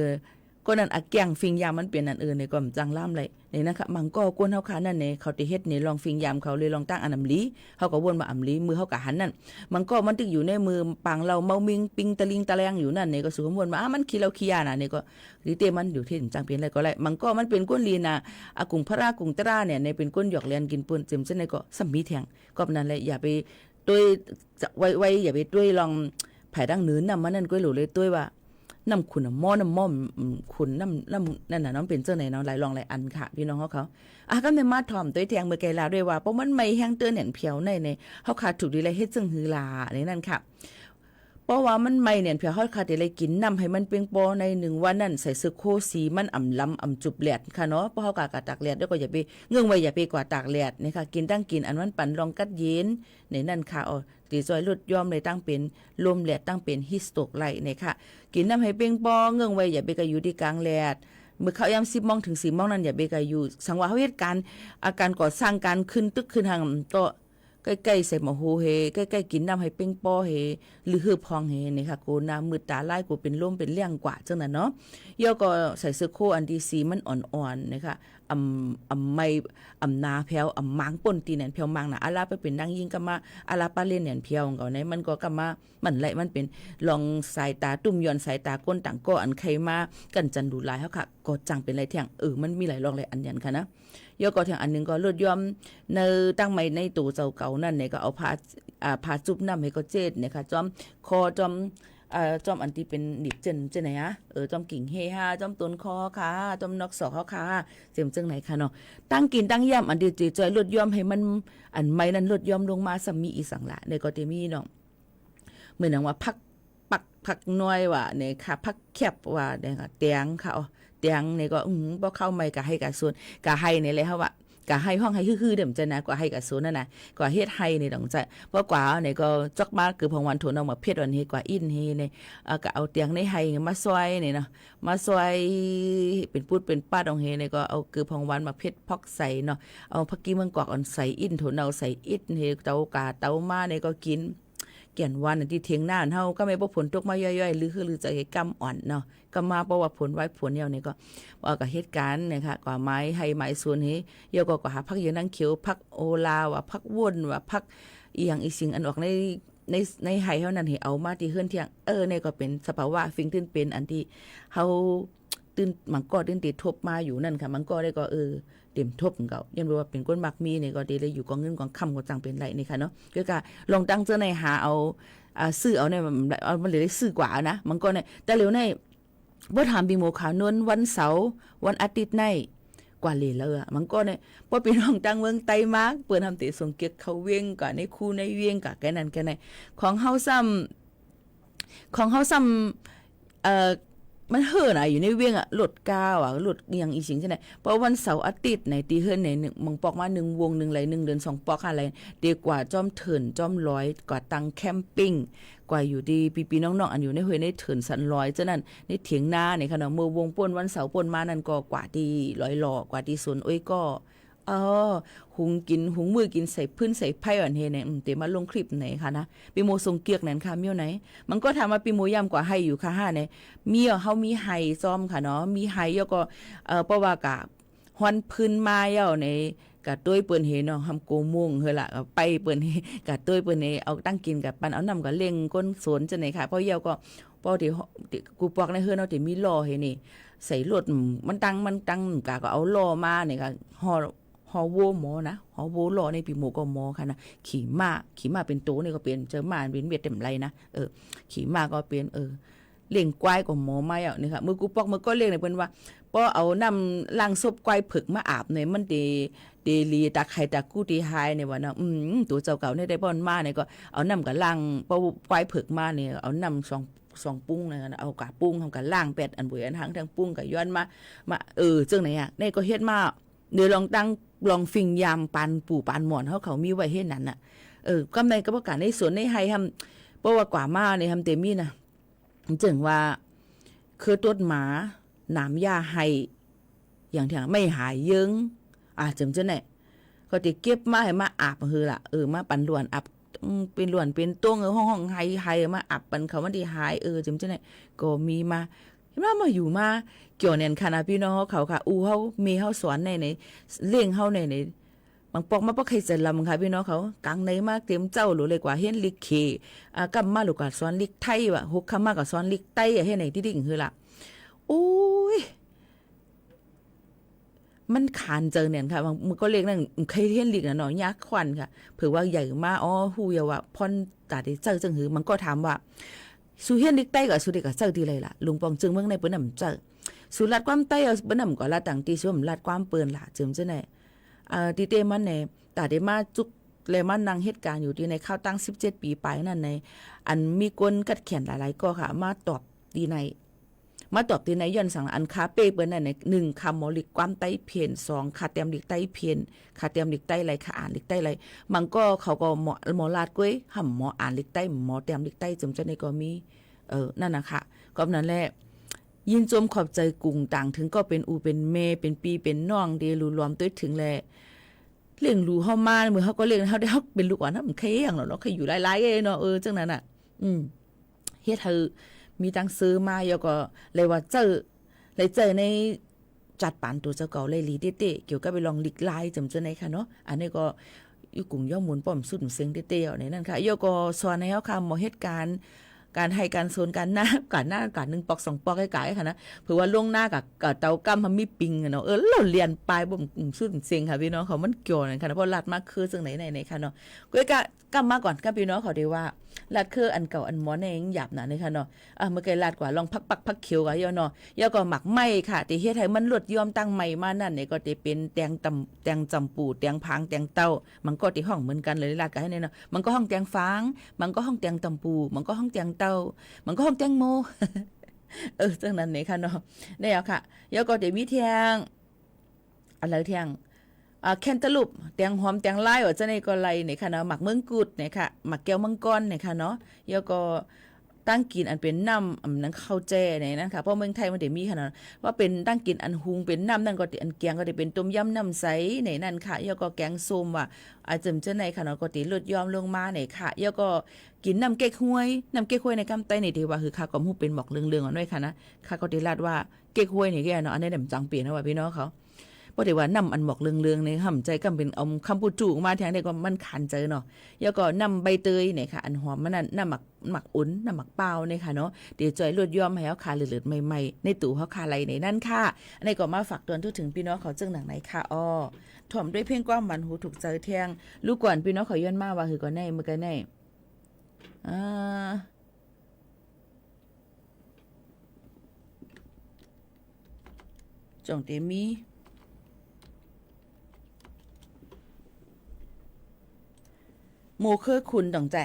ก็นั้นอะแกงฟิงยามมันเป็นนั่นในก็จังล่ามไรนี่นะคะมังก็กวนเฮาค่ะนั่นเขาติเฮ็ดนี่ลองฟิงยามเขาเลยลองตั้งอันอำลีเฮาก็วนมาอำลีมือเฮาก็หันนั่นมันก็มันตึกอยู่ในมือปังเราเมามิงปิงตะลิงตะแลงอยู่นั่นนี่ก็สูงวนมามันขี้เราขี้ยาน่ะนี่ก็ดิเตมันอยู่ที่จังเป็นอะไรก็ไรมันก็มันเป็นก้นลีน่ะอากุงพระรากุงตราเนี่ยในเป็นก้นหยอกเลียนกินปืนเต็มเส้นในก็สัมมีแทงก็นั่นแหละอย่าไปด้วยไว้อย่าไปด้วยลองไผดังเนื้อนำมันนั่นก็หลูเลยด้วยว่าน้ำขุนหม้อน้ำม่อมขุนน้ำนั่นน่ะน้องเป็นเจ้าไหนเนาะหลายลองหลายอันค่ะพี่น้องเขาก็ในมาถ่อมตัวแทงเมื่อไกลลาด้วยว่าเพราะมันไม่แห้งเตือนแหนเพียวในเขาขาดถูกดีเลยเฮ็ดจึงฮือลาในนั่นค่ะเพราะว่ามันไม่เนี่ยเพียวเขาขาดอะไรกินน้ำให้มันเปียงปอใน1วันนั่นใส่เสื้อโคสีมันอ่ำล้ำอ่ำจุบแหลดค่ะเนาะเพราะเขากะตากแหลดแล้วก็อย่าไปเงื่องไว้อย่าไปกว่าตากแหลดนี่ค่ะกินตั้งกินอันวันปั่นรองกัดเย็นในนั่นค่ะตีซอยลดย่อมเลยตั้งเป็นลมแหลดตั้งเป็นฮิสโตกไหลเนี่ยค่ะกินน้ำให้เปียงปอเงื่องไว้อย่าไปกะอยู่ที่กลางแหลดเมื่อเขายาม10 โมงถึง4 โมงนั้นอย่าไปกะอยู่สังว่าเขาเหตุการณ์อาการก่อสร้างการขึ้นตึกขึ้นทางก็ใกล้ๆใส่หมอโฮเฮใกล้ๆกินน้ำให้เป้งป้อเฮหรือฮือพองเฮนี่ค่ะโกน้ำมืดตาลายกูเป็นลมเป็นเลี่ยงกว่าจังนั้นเนาะย่อก็ใส่เสื้อโคอันดีซีมันอ่อนๆนะคะไม่นาแผวมังป่นตีเนี่ยแผวมังน่ะอาลาไปเป็นนางยิงก็มาอาลาปาเล่นเนี่ยแผวของเขาเนี่ยมันก็กมามันไหลมันเป็นลองสายตาตุ่มย้อนสายตาก้นต่างก็อันใครมากันจันดูลายเฮาค่ะก็จังเป็นไรแท่งมันมีหลายรองหลายอันยันค่ะนะย่อก็แท่งอันนึงก็ลดยอมในตั้งใหม่ในตู้เจ้าเก่านั่นเนี่ยก็เอาผ้าจุบน้ำให้ก็เจ็ดเนี่ยค่ะจอมคอจอมอันที่เป็นหนีบเจนไหนฮะจอมกิ่งเฮฮาจอมต้นคอค่ะจอมนกศอกเขาค่ะเสียมจังไหนค่ะเนาะตั้งกินตั้งย่ำอันดีจีจอยลดย่อมให้มันอันไม่นั้นลดย่อมลงมาสมีอีสังละในก็เตมีเนาะเหมือนว่าพักน้อยว่าเนี่ยค่ะพักแคบว่าเนี่ยค่ะเตียงค่ะเตียงเนี่ยก็บ่เข้าไม่กะให้กะส่วนกะให้เนี่ยเลยค่ะว่าก กะให้ห้องให้ฮือๆเดี๋ยวจะนะกว่าให้กับโซนนั่นนะกว่าเฮ็ดให้ในดองใจเพราะกว่าเนี่ยก็จอกมาคือพองวันโถนเอามาเพ็ดวันนี้กว่าอินเฮเนี่ยก็เอาเตียงในให้มาซอยเนี่ยเนาะมาซอยเป็นปุดเป็นป้าดองเฮเนี่ยก็เอาคือพองวันมาเพ็ดพอกใส่เนาะเอาผักกี้เมืองกอกอ่อนใส่อินโถนเอาใส่อินเฮเตากาเตามาเนี่ยก็กินเกี่ยนวันที่เทียงหน้าเฮาก็ไม่บ่ผลตกมาย่อยๆหรือคือจะให้กำอ่อนเนาะก็มาเพราะว่าผลไว้ผลเดียวนี่ก็กับเหตุการณ์นะคะกว่าไม้ให้ไม้ส่วนนี้เยอะก็หาพักยืนนั่งเขียวพักโอลาว่าพักว่นว่าพักอีหยังอีสิ่งอันออกในไห้เฮานั้นให้เอามาที่เฮือนเที่ยงเนี่ยก็เป็นสภาวะฟิงตื่นเป็นอันที่เฮาตื่นมันก็ตื่นติดทบมาอยู่นั่นค่ะมันก็ได้ก็เต็มทบของเขายังรู้ว่าเป็นก้นมักมีเนี่ยก็ดีเลยอยู่กองเงินกองคำก็จังเป็นไรนี่ค่ะเนาะก็กะลองตั้งเจ้าในหาเอาซื้อเอาเนี่ยมันเลยได้ซื้อกว่านะมันก็เนี่ยแต่เร็วในบ่ถามบิโมขาวนวลวันเสาร์วันอาทิตย์ในกว่าเลยแล้วมันก็เนี่ยพอพี่น้องตั้งเมืองไต้มาเปิดทำติส่งเกียรเขาเวียงกว่าในคู่ในเวียงกะแกนั้นแกไหนของเฮาซ้ำมันเฮิร์นอยู่ในเวียงหลุดก้าวหลุดอย่างอีสิงใช่ไหมเพราะวันเสาร์อาทิตย์ในตีเฮิร์นในมึงปอกมา1วง1ไหล1เดือน2ปอกอะไรดีกว่าจอมเถินจอมร้อยกว่าตังแคมปิ้งกว่าอยู่ดีปีๆน้องๆอันอยู่ในห้วยในเถินสันร้อยจ้ะนั่นในเถียงนาในขณะมือวงป่นวันเสาร์ป่นมานั่นก็กว่าที่ร้อยหล่อกว่าที่สวนอ้อยก็หุงมือกินใส่พื้นใส่ไผ่อ่อนเฮเนี่ยเดี๋ยวมาลงคลิปไหนคะนะปีโมทรงเกียกนั่นค่ะเมียวไหนมันก็ถามว่าปีโมย่ำกว่าให้อยู่ค่ะ5เนี่ยเมียวเฮามีไห้ซ้อมค่ะเนาะมีไห้แล้วก็เพราะว่ากะฮอนพื้นมาเย้าในกะต้วยเปิ้นเฮเนาะทำโกม่วงเฮล่ะไปเปิ้นเฮกะต้วยเปิ้นเฮเอาตั้งกินกับปันเอานำกับเล่งก้นสวนจังไหนค่ะเพราะเย้าก็พอที่กูปอกในเฮือนเนาะที่มีล้อเฮนี่ใส่รถมันตั้งกะก็เอาล้อมานี่ก็ฮอโวหมอนะฮอโวหล่อในปีโมก็หมอค่ะนะขี่ม้าเป็นโตนี่ก็เป็นเจอมาเป็นเวียดเต็มไรนะขี่ม้าก็เป็นเลี้ยงควายก็หมอมาอ่ะนี่ค่ะมือกูปอกมือก็เลี้ยงเนี่ยเพิ่นว่าพอเอาน้ำล้างศพควายผึกมาอาบเนี่ยมันเดลีตาไข่ตากูตีหายเนี่ยว่านะตัวเจ้าเก่าเนี่ยได้บ่อนมาเนี่ยก็เอาน้ำกับล้างพอควายผึกมาเนี่ยเอาน้ำสองปุ้งนะเอากะปุ้งทำกับล้างเป็ดอันบุยอันหางทั้งปุ้งกับย้อนมาจังไหนอ่ะนี่ก็เฮ็ดมาเดี๋ยวลองฟิงยามปันปู่ปันหมอนเขามีไว้เฮ็ดนั้นน่ะกำในกระบวนการในสวนในไฮทำเพราะว่ากว่ามาในทำเต็มมีนะจึงว่าคือต้นหมาหนามยาไฮอย่างที่ไม่หายเยิงจึงจะไหนก็ติเก็บมาให้มาอาบคือล่ะมาปันหลวนอาบเป็นหลวนเป็นต้งห้องไฮมาอาบปันเขามันดีหายจึงจะไหนก็มีมาเห็นว่ามาอยู่มาเกี่ยวเนี่ยค่ะนะพี่น้องเขาค่ะเฮามีเฮาสอนในเลี้ยงเฮาในบางปอกมาบ่เคยจะลำค่ะพี่น้องเขากังในมาเต็มเจ้าหรือเลยกว่าเฮ็ดลิกเคกำมาหรือว่าสอนลิกไทยว่ะฮุกคำมาก็สอนลิกไต้เฮ็ดไหนที่ดิ่งคือล่ะโอ้ยมันขานเจอเนี่ยค่ะมันก็เรียกนั่นเคยเฮ็ดลิกน่ะเนาะยักษ์ควันค่ะเผื่อว่าใหญ่มาฮู้อย่าว่าพรตาได้เจอจังหือมันก็ถามว่าสุเฮียนลิกใต้กับสุเด็กกับเจ้าดีเลยล่ะลุงปองจึงเมืองในเปิ้นนำเจ้าสุรัดความใต้เอาเปิ้นนำก็ละต่างตีสุมรัดความเปิ้นล่ะจึงจังได๋ตีเตมันในตาได้มาจุกเลยมานั่งเหตุการณ์อยู่ที่ในข้าวตั้ง17 ปีไปนั่นในอันมีคนกัดแขนหลายๆก็ค่ะมาตอบตีในย้อนสั่งอันคาเป้เปิ้นนั่นใน1คำหมอลิกความใต้เพียน2คาเตรียมลิกใต้เพียนคาเตรียมลิกใต้ไหลคาอ่านลิกใต้ไหลมันก็เขาก็หมอลาดก้วยห่ำหมออ่านลิกใต้หมอเตรียมลิกใต้จำจังได๋ก็มีนั่นน่ะค่ะก็นั้นแหละยินจมขอบใจกุ้งต่างถึงก็เป็นอูเป็นเมเป็นปีเป็นน้องเดรูรวมตัวถึงแลเลี้ยงรู้เฮามาเมื่อเฮาก็เลี้ยงเฮาได้เฮาเป็นลูกอ่อนมันเคยอย่างเนาะเคยอยู่หลายๆเนาะจังนั้นน่ะเฮ็ดให้มีตังซื้อมาแล้วก็เลยว่าเจอในจัดปานตัวเจ้าเก่าเลยลีเต้ๆเกี่ยวกับไปลองลิกลายจำจังได๋ค่ะเนาะอันนี้ก็อยู่กรุงย่อมหมุนป้อมสุดเสียงเต้ๆในนั้นค่ะยก็สอนให้เฮาค่ะหมอเหตุการณ์การให้การโซนการหน้าการ1ปอก2ปอกให้กายค่ะนะเผื่อว่าล่วงหน้ากับเตากำมันมีปิงเนาะเราเรียนปลายบ่สุดเสียงค่ะพี่น้องเขามันเกี่ยวนั่นค่ะเพราะลัดมากคือจังไหนค่ะเนาะก็กำมาก่อนกับพี่น้องเขาได้ว่าลัดคืออันเก่าอันหมอในหยาบน่ะนี่ค่ะเนาะเมื่อกี้ลัดกว่าลองพักเขียวก็ย่อเนาะย่อก็หมักไหม้ค่ะที่เฮ็ดให้มันลดยอมตั้งใหม่มานั่นนี่ก็สิเป็นแตงจำปูแตงพางแตงเต้ามันก็ที่ห้องเหมือนกันเลยลัดก็ให้เนาะมันก็ห้องแตงฟางมันก็ห้องแตงตำปูมันก็ห้องแตงเต้ามันก็ห้องแตงโมจังนั้นนี่ค่ะเนาะได้แล้วค่ะย่อก็ได้มีเที่ยงอะไรเที่ยง แคนตาลูปแตงหอมแตงลายว่าจะในก็ไลเนี่ยค่ะเนาะหมักเมืองกุดเนี่ยค่ะหมักแก้วมังกรเนี่ยค่ะเนาะแล้วก็ตั้งกินอันเป็นน้ำนั้นข้าวแจ้เนี่ยนั่นค่ะเพราะเมืองไทยมันเดี๋ยวมีค่ะเนาะว่าเป็นตั้งกินอันหุงเป็นน้ำนั่นก็อันแกงก็จะเป็นต้มยำน้ำใสในนั่นค่ะแล้วก็แกงส้มว่าอาจจะจะในค่ะเนาะก็ติลดยอมลงมาเนี่ยค่ะแล้วก็กินน้ำเก๊กฮวยในกำไตนี่ที่ว่าคือข้าก็ฮู้เป็นหมอกเรื่องๆอันด้วยค่ะนะข้าก็ติลาดว่าเก๊กฮวยนี่แกเนาะอันนี้ดำจังเปลี่ยนนะว่าพี่น้องเขาเพราะแต่ว่าน้ำอันหมอกเรื่องๆในห่ำใจก็เป็นเอาคำพูดจูงมาแทงได้ก็มันขันใจเนาะแล้วก็น้ำใบเตยเนี่ยค่ะอันหอมมันนั่นน้ำหมักอุ่นน้ำหมักเปล่าเนี่ยค่ะเนาะเดี๋ยวจอยลดย่อมให้เขาคาเหลือๆใหม่ๆในตู้เขาคาไหลในนั่นค่ะอันนี้ก็มาฝากเตือนถึงพี่น้องเขาจึงหนังไหนค่ะอ้อถ่อมด้วยเพียงความหวานหูถูกใจแทงลูกก่อนพี่น้องเขาย้อนมาว่าคือก่อนแน่เมื่อกี้แน่จงเตมีโมเคอคุณต่างแจ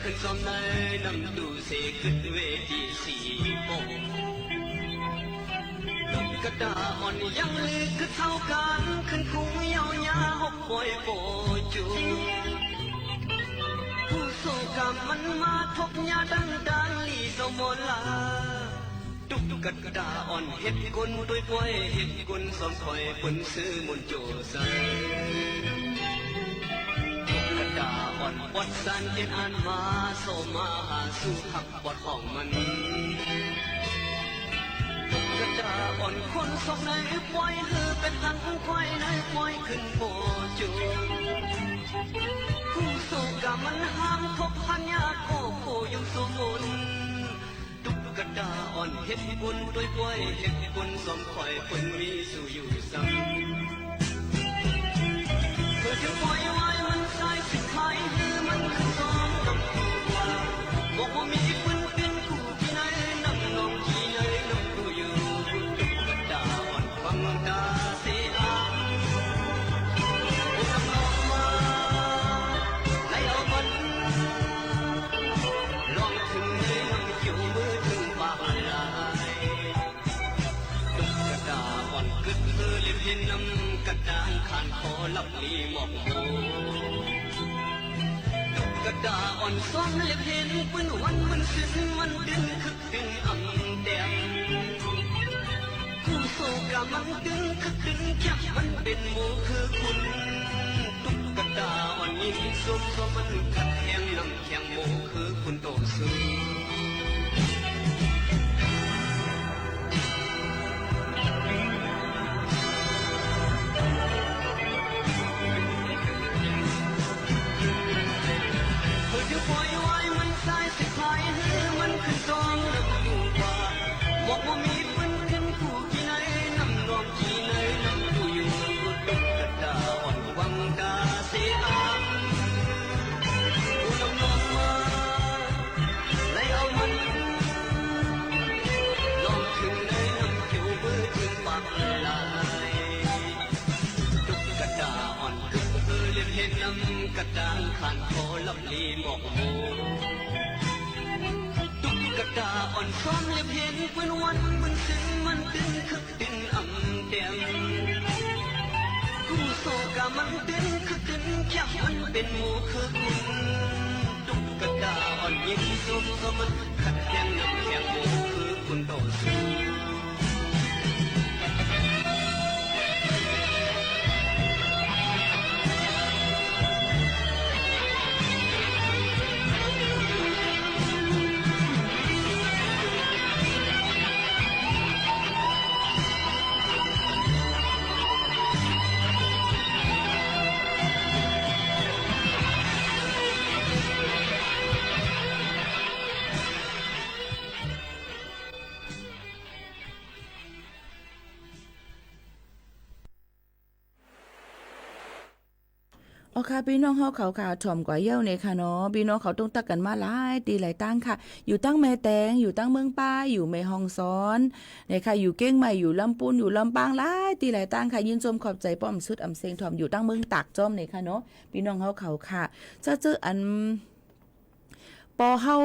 ขึ้นซ้อมในนำดูเสขึ้นเวทีสีโมงตุกกระดาอ่อนยังลือขึ้นเท่ากันขึ้นคุ้งเยาว์ยาหกปอยโบจูผู้สู้กรรมมันมาทบยาดังลีสมลาตุกกระดาอ่อนเห็ดกุนด้วยป่วยเห็ดกุนสมคอยปุ่นซื้อมุนโจใสบทสันเป็นอันมาโซมาหาสู้หักบทของมันกระดาอ่อนคนสกในปล่อยหือเป็นหังควายในปล่อยขึ้นโบจูผู้สู้กับมันห้ามทบพันยาโคโคยังสมุนตุกกระดาอ่อนเห็ดบุญด้วยป่วยเห็ดบุญสมคอยปุ่นมีสู่อยู่ซ้ำเพื่อจะปล่อยไว้มันสายสิขายหือมันคือซ้อมกับตัวบอกว่ามีปืนเป็นคู่ที่ไหนนั่งนองที่ไหนนั่งดูอยู่ตุกกระดาอ่อนฟังตาเสียโอ้กำลังมาไล่เอามันลองถึงในน้ำเขียวมือถึงปากลายตุกกระดาอ่อนกึศเธอเลี้ยงเห็นน้ำกระดานขานคอลับลีหมอกโมกระดาอ่อนซ้อมเล็บเห็นปืนวันมันสิ้นมันดึงคึกดึงอ่ำแดงผู้โศกะมันดึงคึกดึงจับมันเป็นโมคือคุณตุกกระดาอ่อนยิ่งสุกเพราะมันขัดแย้งน้ำแข็งโมคือคุณโตซื้อปล่อยไว้มันสายสิขายหือมันขึ้นซองน้ำดูว่าบอกว่ามีปืนขึ้นคู่ที่ไหนน้ำนองที่ไหนน้ำดูอยู่ตุกกระดาอ่อนวังดาเสียผู้นำนองมาไล่เอามันลองถึงในน้ำเขียวมือถึงปากลายตุกกระดาอ่อนกึกเลี้ยงเห็นน้ำกระดานขันคอลับลีหมอกโมตุกกระดาอ่อนซ้อมเล็บเห็นปืนวันมันซึ้งมันดึงคึกดึงอ่ำแดงคู่โศกะมันดึงคึกดึงจับมันเป็นหมูคือคุณตุกกระดาอ่อนยิ่งสุกเพราะมันขัดแย้งน้ำแข็งหมูคือคุณโตสู้ อ๋อค่ะพี่น้องเฮาเขาค่ะถ่อมกว่าเย้าเนี่ยค่ะเนาะพี่น้องเขาต้องตักกันมาหลายตีหลายตั้งค่ะอยู่ตั้งแม่แตงอยู่ตั้งเมืองป้าอยู่แม่ฮองซ้อนเนี่ยค่ะอยู่เก้งใหม่อยู่ลำปูนอยู่ลำปางหลายตีหลายตั้งค่ะยินชมขอบใจป้อมสุดอำเซงถ่อมอยู่ตั้งเมืองตากจอมเนี่ยค่ะเนาะพี่น้องเฮาเขาค่ะเจออันปอเฮา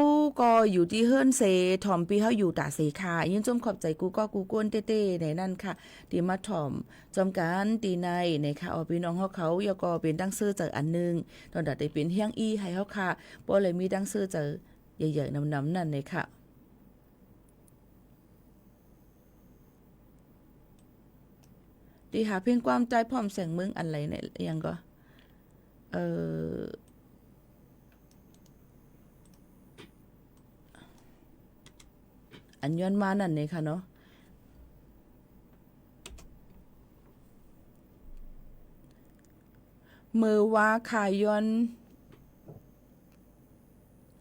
ก็อยู่ที่เฮิรนเซถ่อมพี่เฮาอยู่ตาเสค่ะยินจมขอบใจกูก็กูกวนเต้ๆในนั่นค่ะที่มาถ่อมจอมกันตีในค่ะเอาพี่น้องเฮาเขายก็เป็นดังซื้อเจออันนึงตอนดัดได้เป็นเฮียงอีให้เฮาค่ะบ่เลยมีดังซื้อเจอใหญ่ๆนำๆนั่นเลยค่ะดีหาเพียงความใจพร้อมแสงเมืองอันไรเนี่ยยังก็อันย้อนมานั่นเลยค่ะเนาะมือว่าขายย้อน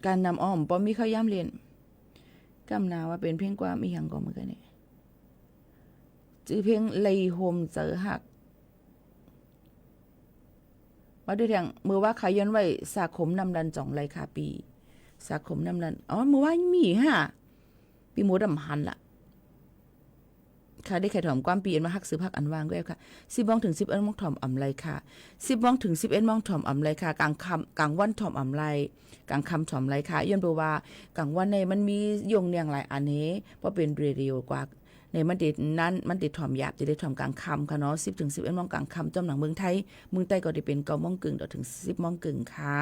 การนำอ้อมป้อมมีข้าวย่ำเรียนกำนาว่าเป็นเพียงความอีหยังก็เหมือนกันนี่จื้อเพียงเลยโฮมเจอหักว่าด้วยทางมือว่าขายย้อนไว้สาคมนำดันจ่องไรค่ะปีสาคมนำดันมือว่ามีฮะปีหมูดำหันล่ะค่ะได้แค่ถอมความปีเอ็นมาฮักซื้อพักอันวางก็แล้วค่ะ10 โมงถึง 11 โมงถอมอำไรค่ะ10 โมงถึง 11 โมงถอมอำไรค่ะกลางวันถอมอำไรกลางค่ำถอมไรค่ะย้อนบอกว่ากลางวันในมันมียงเนียงหลายอันนี้เพราะเป็นเรดิโอกว่าในมันติดนั้นมันติดถอมหยาบจะได้ถอมกลางค่ำค่ะเนาะ10 ถึง 11 โมงกลางค่ำจำหนังเมืองไทยเมืองใต้ก็ได้เป็น9 โมงครึ่งถึง 10 โมงครึ่งค่ะ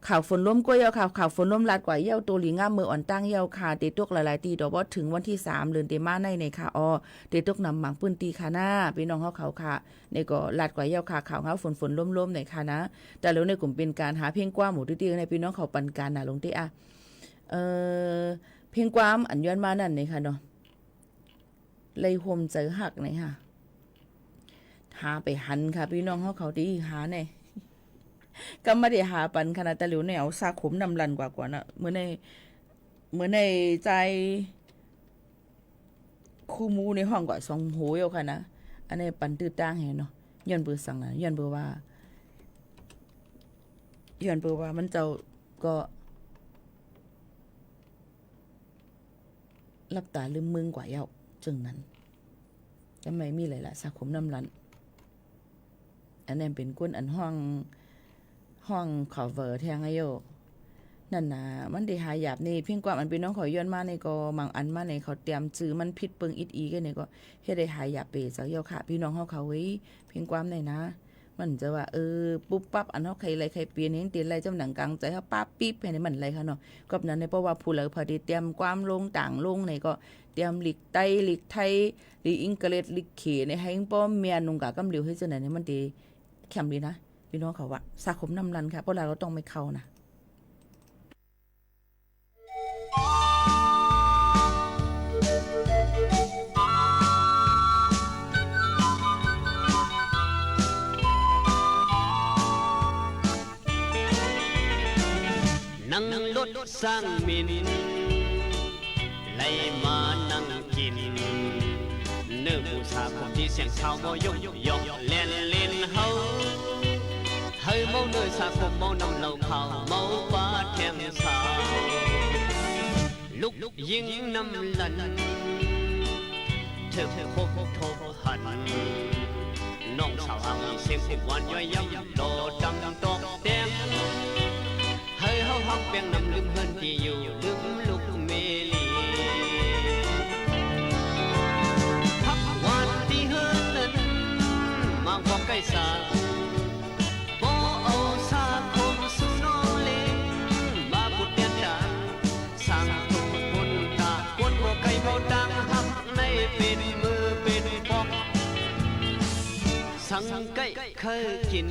ข่าวฝนล้มกล้วยยาวข่าวฝนล้มลาดกว่าเย้าตัวหลีง่ามมืออ่อนตั้งเย้าค่ะเตตกหลายๆตีดอกว่าถึงวันที่3เดือนเตมาในค่ะเตตกนำหมังปื้นตีค่ะหน้าพี่น้องเขาค่ะในก็ลาดกว่าเย้าค่ะข่าวฝนล้มในค่ะนะแต่แล้วในกลุ่มเป็นการหาเพียงกว้างหมู่ตีในพี่น้องเขาปันการน่ะลงตีเพียงกว้างอันย้อนมานั่นในค่ะเนาะเลยห่มเจอหักในค่ะหาไปหันค่ะพี่น้องเขาดีหาในก็ไม่ได้หาปันขนาดแต่หลิวแนวซาขมนำลันกว่านะเมื่อในใจคู่มูในห้องกว่าสองโหยค่ะนะอันนี้ปันตื้อตั้งเห็นเนาะย้อนเบอร์สั่งนะย้อนเบอร์ว่ามันเจ้าก็รับตาลืมมึงกว่าเย้าจึงนั้นจะไม่มีเลยล่ะซาขมนำลันอันนี้เป็นก้นอันห้องcover แทงอายุนั่นนะมันได้หาหยาบนี่เพียงกว่ามันเป็นน้องขอย้อนมาในก็บางอันมาในเขาเตรียมจื้อมันผิดเปิงอิดอีกันนี่ก็เฮ็ดได้หาหยาบเปซะเยาค่ะพี่น้องเขาเว้ยเพียงความไหนนะมันจะว่าปุ๊บปั๊บอันเฮาใครเปลี่ยนเห็นตีนไรจำหนังกลางใจเฮาปั๊บปิ๊บให้มันไรค่ะเนาะกับนั้นในเพราะว่าผู้เหลือพอดีเตรียมความลงต่างลงในก็เตรียมหลีกไตหลีกไทยหลีกอังกฤษหลีกเขในให้ป้อมเมียนุงกะกำเหลียวให้จังไหนมันดีแคมดีนะพี่น้องเขาว่าสาคมน้ำรันค่ะเพราะเราต้องไม่เข้านะนั่งรถสร้างมินไล่มานั่งกินเนื้อผู้สาคนที่เสียงเท้าโมยกเล่นเฮาเฮ้ยเมาเนื้อสาคมเมานำเหล้าขาวเมาปาแทงสาวลุกยิงน้ำลันเธอพบโทหันน้องสาวหางเสียงผูกวันย่อยย้ำโดดังตอกแดงเฮ้ยเฮาฮักเปียงน้ำลืมเฮือนที่อยู่ลืมลูกเมลีพักวันที่เฮือนนั้นมาบอกใกล้สาบ่เอาสาคมสุนอเลงมาบุดเดียนดังสร้างทุกคนตาคนบ่ไกลบ่ดังฮักในเป็นมือเป็นปอกสังไก่เคยกิน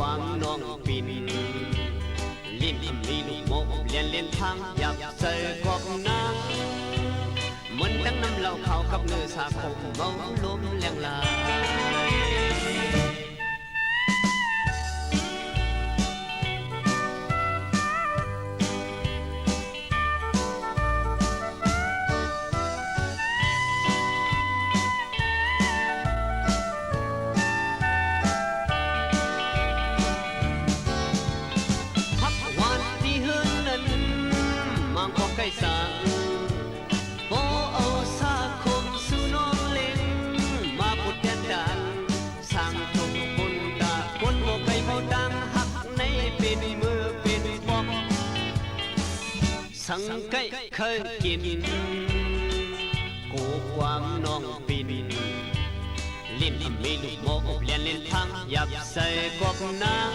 วางน้องปินลิ้นมีลูกโมกเลียนทางอยากเจอกอบนางเหมือนตั้งน้ำเหล้าขาวกับเนื้อสาคมเมาล้มแรงลาย สังโอโอสาคมสุน้องเล่นมาพุทธดันสร้างทุกคนตาคนโมไกโมดังหักในเป็นมือเป็นปอกสังไก่เคยกินกูความน้องปินเล่นมีลูกโมอบเลียนเล่นพังยับใส่กบนาง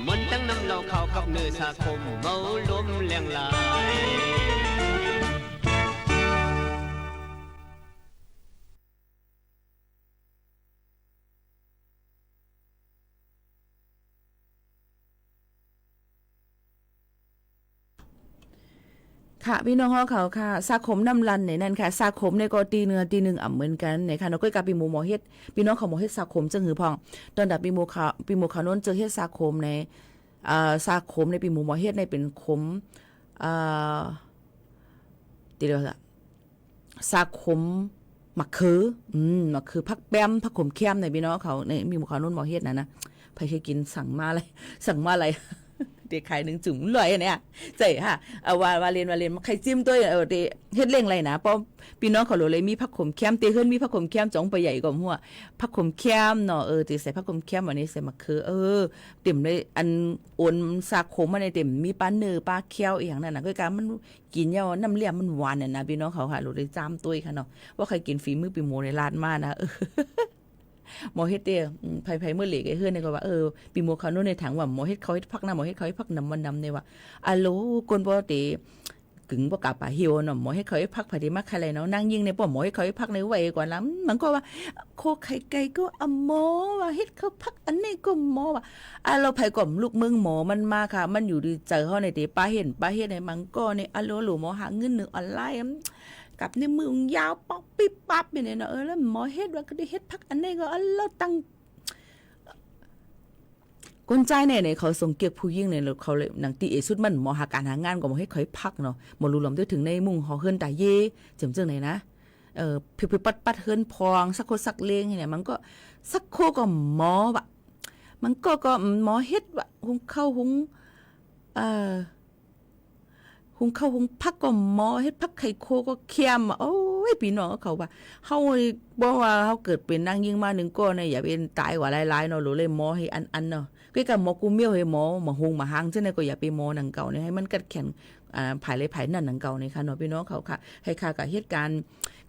มันตั้งน้ำเราเข้ากับเนื้อสาคมเมาลมแรงลายค่ะพี่น้องเขาค่ะสาขมน้ำลันในนั้นค่ะสาขมในก็ตีเนื้อตีหนึ่งเหมือนกันในค่ะเราก็กับปีหมูหมอเฮ็ดพี่น้องเขาหมอเฮ็ดสาขมจังหือพองตอนดับปีหมูเขาโน้นเจอเฮ็ดสาขมในสาขมในปีหมูหมอเฮ็ดในเป็นขมตีเดียวละสาขมมะเขือมะเขือผักแป้มผักขมเข้มในพี่น้องเขาในมีหมูเขาโน้นหมอเฮ็ดนะใครเคยกินสั่งมาอะไรเด็กขาย1 จุ่มลอยเนี่ยใจค่ะว่าเรียนใครจิ้มตัวเด็เฮ็ดเร่งไรนะเพราะพี่น้องเขาเลยมีผักขมแค้มเตเฮิรนมีผักขมแค้มจ่องไปใหญ่กว่าหัวผักขมแค้มเนาะตีใส่ผักขมแค้มอันนี้ใส่มะเขือเต็มเลยอันโอนสาขมมาในเต็มมีปลาเนื้อปลาเคี้ยวอีกอย่างนั้นนะก็การมันกินยาวน้ำเลี้ยมมันหวานเนี่ยนะพี่น้องเขาค่ะเลยจ้ามตัวค่ะเนาะว่าใครกินฝีมือปีโมในร้านมานะหมอเฮ็ดเด้ไผเมื่อเหล็กไอ้เฮือนนี่ก็ว่าปีโมเขาโน่นในถังว่าหมอเฮ็ดเขาเฮ็ดพักน้ำหมอเฮ็ดเขาเฮ็ดพักน้ำมันน้ำเนี่ยว่าอะโหลกวนบ่เตกึ่งบ่กลับป่าหิวเนาะหมอเฮ็ดเขาเฮ็ดพักพอดีมาใครเลยเนาะนั่งยิงในป้อหมอเฮ็ดเขาเฮ็ดพักในไว้ก่อนแล้วมันก็ว่าโคไข่ไก่ก็อหมอว่าเฮ็ดเขาพักอันนี้ก็หมอว่าเราไผก่อมลูกเมืองหมอมันมาค่ะมันอยู่ดีเจอเฮาในเตป้าเฮ็ดในมันก็ในอะโหลหมอหาเงิน1ออนไลน์กับในมือยาวป๊อกปิ๊บปั๊บเนี่ยเนาะแล้วหมอเฮ็ดว่าก็ได้เฮ็ดพักอันนี้ก็เราตั้งคนใจเนี่ยเขาส่งเกียกผู้ยิ่งเนี่ยเขาเลยหนังตีเอสุดมันหมอหาการหางานก็หมอให้เขาพักเนาะหมอรู้ลมได้ถึงในมุ่งหอเฮิรนตาเย่เจิมไหนนะพิบปัดเฮิรนพองสักโคสักเลงเนี่ยมันก็สักโคก็หมอวะมันก็หมอเฮ็ดวะหุงเข้าหุงพักก็หมอเฮ็ดพักไข่โคก็เคียมโอ้ยพี่น้องเขาว่าเฮาบ่ว่าเฮาเกิดเป็นนางยิ่งมา1ก็เนี่ยอย่าเป็นตายกว่าหลายๆเนาะหรือเลยหมอให้อันเนาะก็กับหมอกูเมียวให้หมอมาหงมาหางจังได๋ก็อย่าไปหมอหนังเก่าเนี่ยให้มันกัดแข็งภายนั่นหนังเก่านี่ค่ะเนาะพี่น้องเขาค่ะให้ค่ากับเหตุการณ์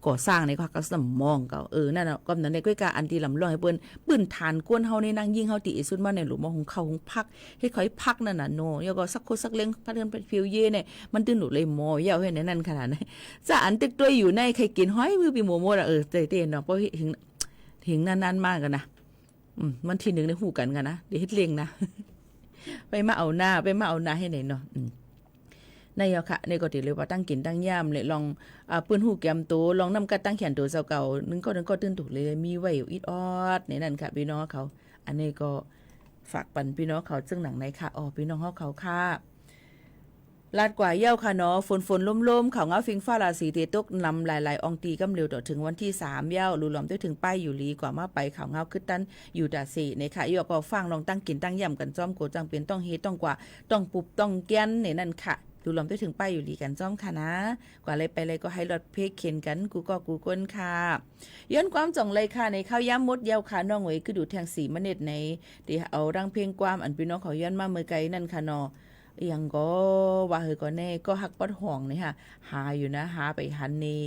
ก่อสร้างในค่ะก็สมองเก่านั่นน่ะก็นั้นในก็กะอันที่ลำลองให้เปิ้นปื้นฐานกวนเฮาในนางยิ่งเฮาติสุดมาในหลุมหมอหงเข้าหงพักเฮ็ดขอยพักนั่นน่ะเนาะแล้วก็สักโคสักเล็งพะเดินเป็นฟิวเย่เนี่ยมันตื่นหนูเลยหมอยาวเฮ็ดนั่นขนาดนั้นจะอันตึกตัวอยู่ในใครกินห้อยมือปีหมดเต้ๆเนาะเพราะถึงนานๆมากกันนะมันที1ได้ฮู้กันนะเดี๋ยวเฮ็ดเล็งนะไปมาเอาหน้าให้ไหนเนาะในเอาค่ะในก็ติเลยว่าตั้งกินตั้งย่ามเลยลองปืนหูแก้มโตลองนำกัดตั้งแขนตัวเก่านึงก็ตื่นถูกเลยมีไว้อีดออดในนั่นค่ะพี่น้องเขาอันนี้ก็ฝากปันพี่น้องเขาซึ่งหนังในค่ะพี่น้องเขาค่ะลาดกว่าเย้าค่ะเนาะฝนล่มๆเขาเงาฟิงฟ้าราศีเตตกลำหลายๆอองตีกำเร็วต่อถึงวันที่3เย้ารูล้อมด้วยถึงป้ายอยู่ลีกว่ามาไปเขาเงาขึ้นตันอยู่ดาสีในค่ะยอก็ฟังลองตั้งกินตั้งย่ำกันจ้อมโกจังเป็นต้องเฮต้องกว่าต้องปุบต้องแก้นในนั่นค่ะดูลมได้ถึงป้ายอยู่ดีกันจ้อมค่ะนะกว่าอะไรไปเลยก็ให้รถเพกเข็นกันกูก้นค่ะย้อนความจ่องเลยค่ะในข้าวย่ำมดเย้าค่ะน้องหวยคือดูแทง4 มเน็ตในที่เอารังเพลงความอันพี่น้องเขาย้อนมาเมื่อไกลนั่นค่ะเนาะยังก็ว่าเฮก็แน่ก็หักปัดห่องนี่ค่ะหาอยู่นะหาไปหันนี่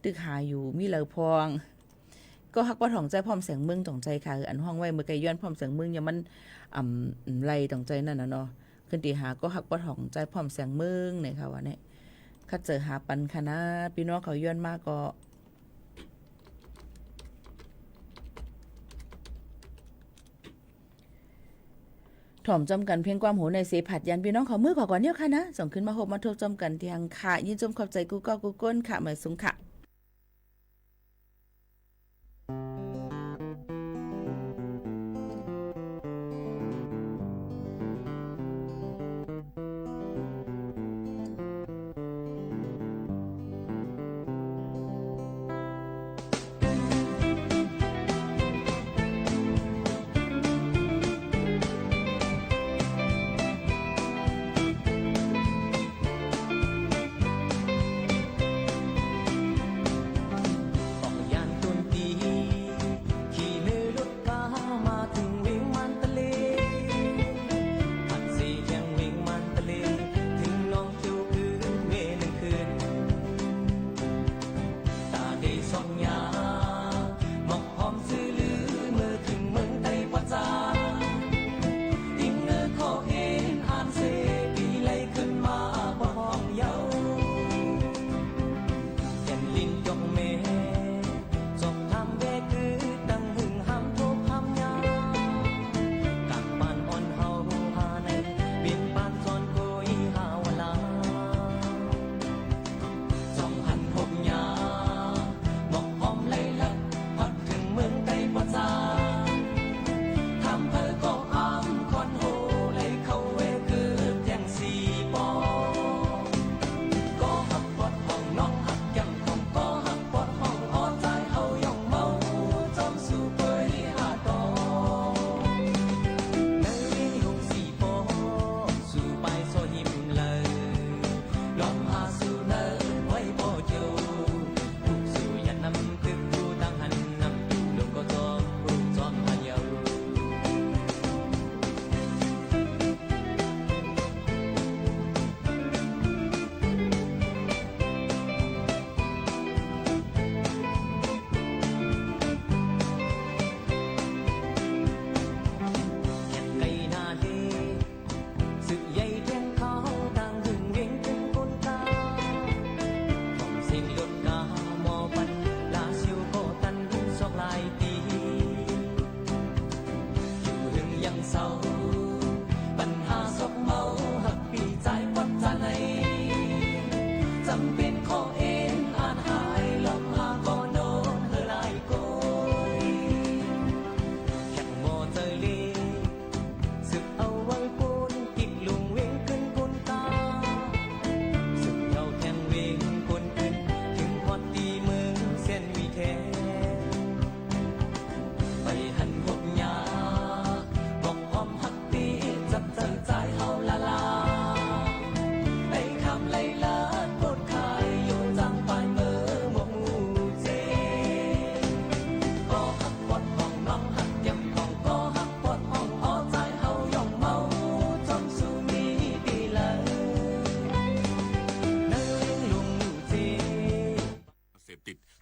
ตึกหาอยู่มีเหลาพองก็หักปัดห่องใจพร้อมแสงเมืองจ่องใจค่ะอันห้องไว้เมื่อไกลย้อนพร้อมแสงเมืองยังมันไรจ่องใจนั่นน่ะเนาะขึ้นตีหาก็หักปะถ่องใจพร้อมแสงมึงเนี่ยค่ะว่าเนี่ยคัดเจอหาปันค่ะนะพี่น้องเขาย้อนมากก็ถ่อมจำกันเพียงความโหในเสผัดยันพี่น้องเขามือก่อนเนี่ยค่ะนะส่งขึ้นมาหบมาทบจำกันที่ทางค่ะยินจมขอบใจกูก้นค่ะเหมือนสุงค่ะ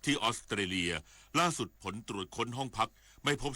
ที่ออสเตรเลียล่าสุดผลตรวจค้นห้องพักไม่พบ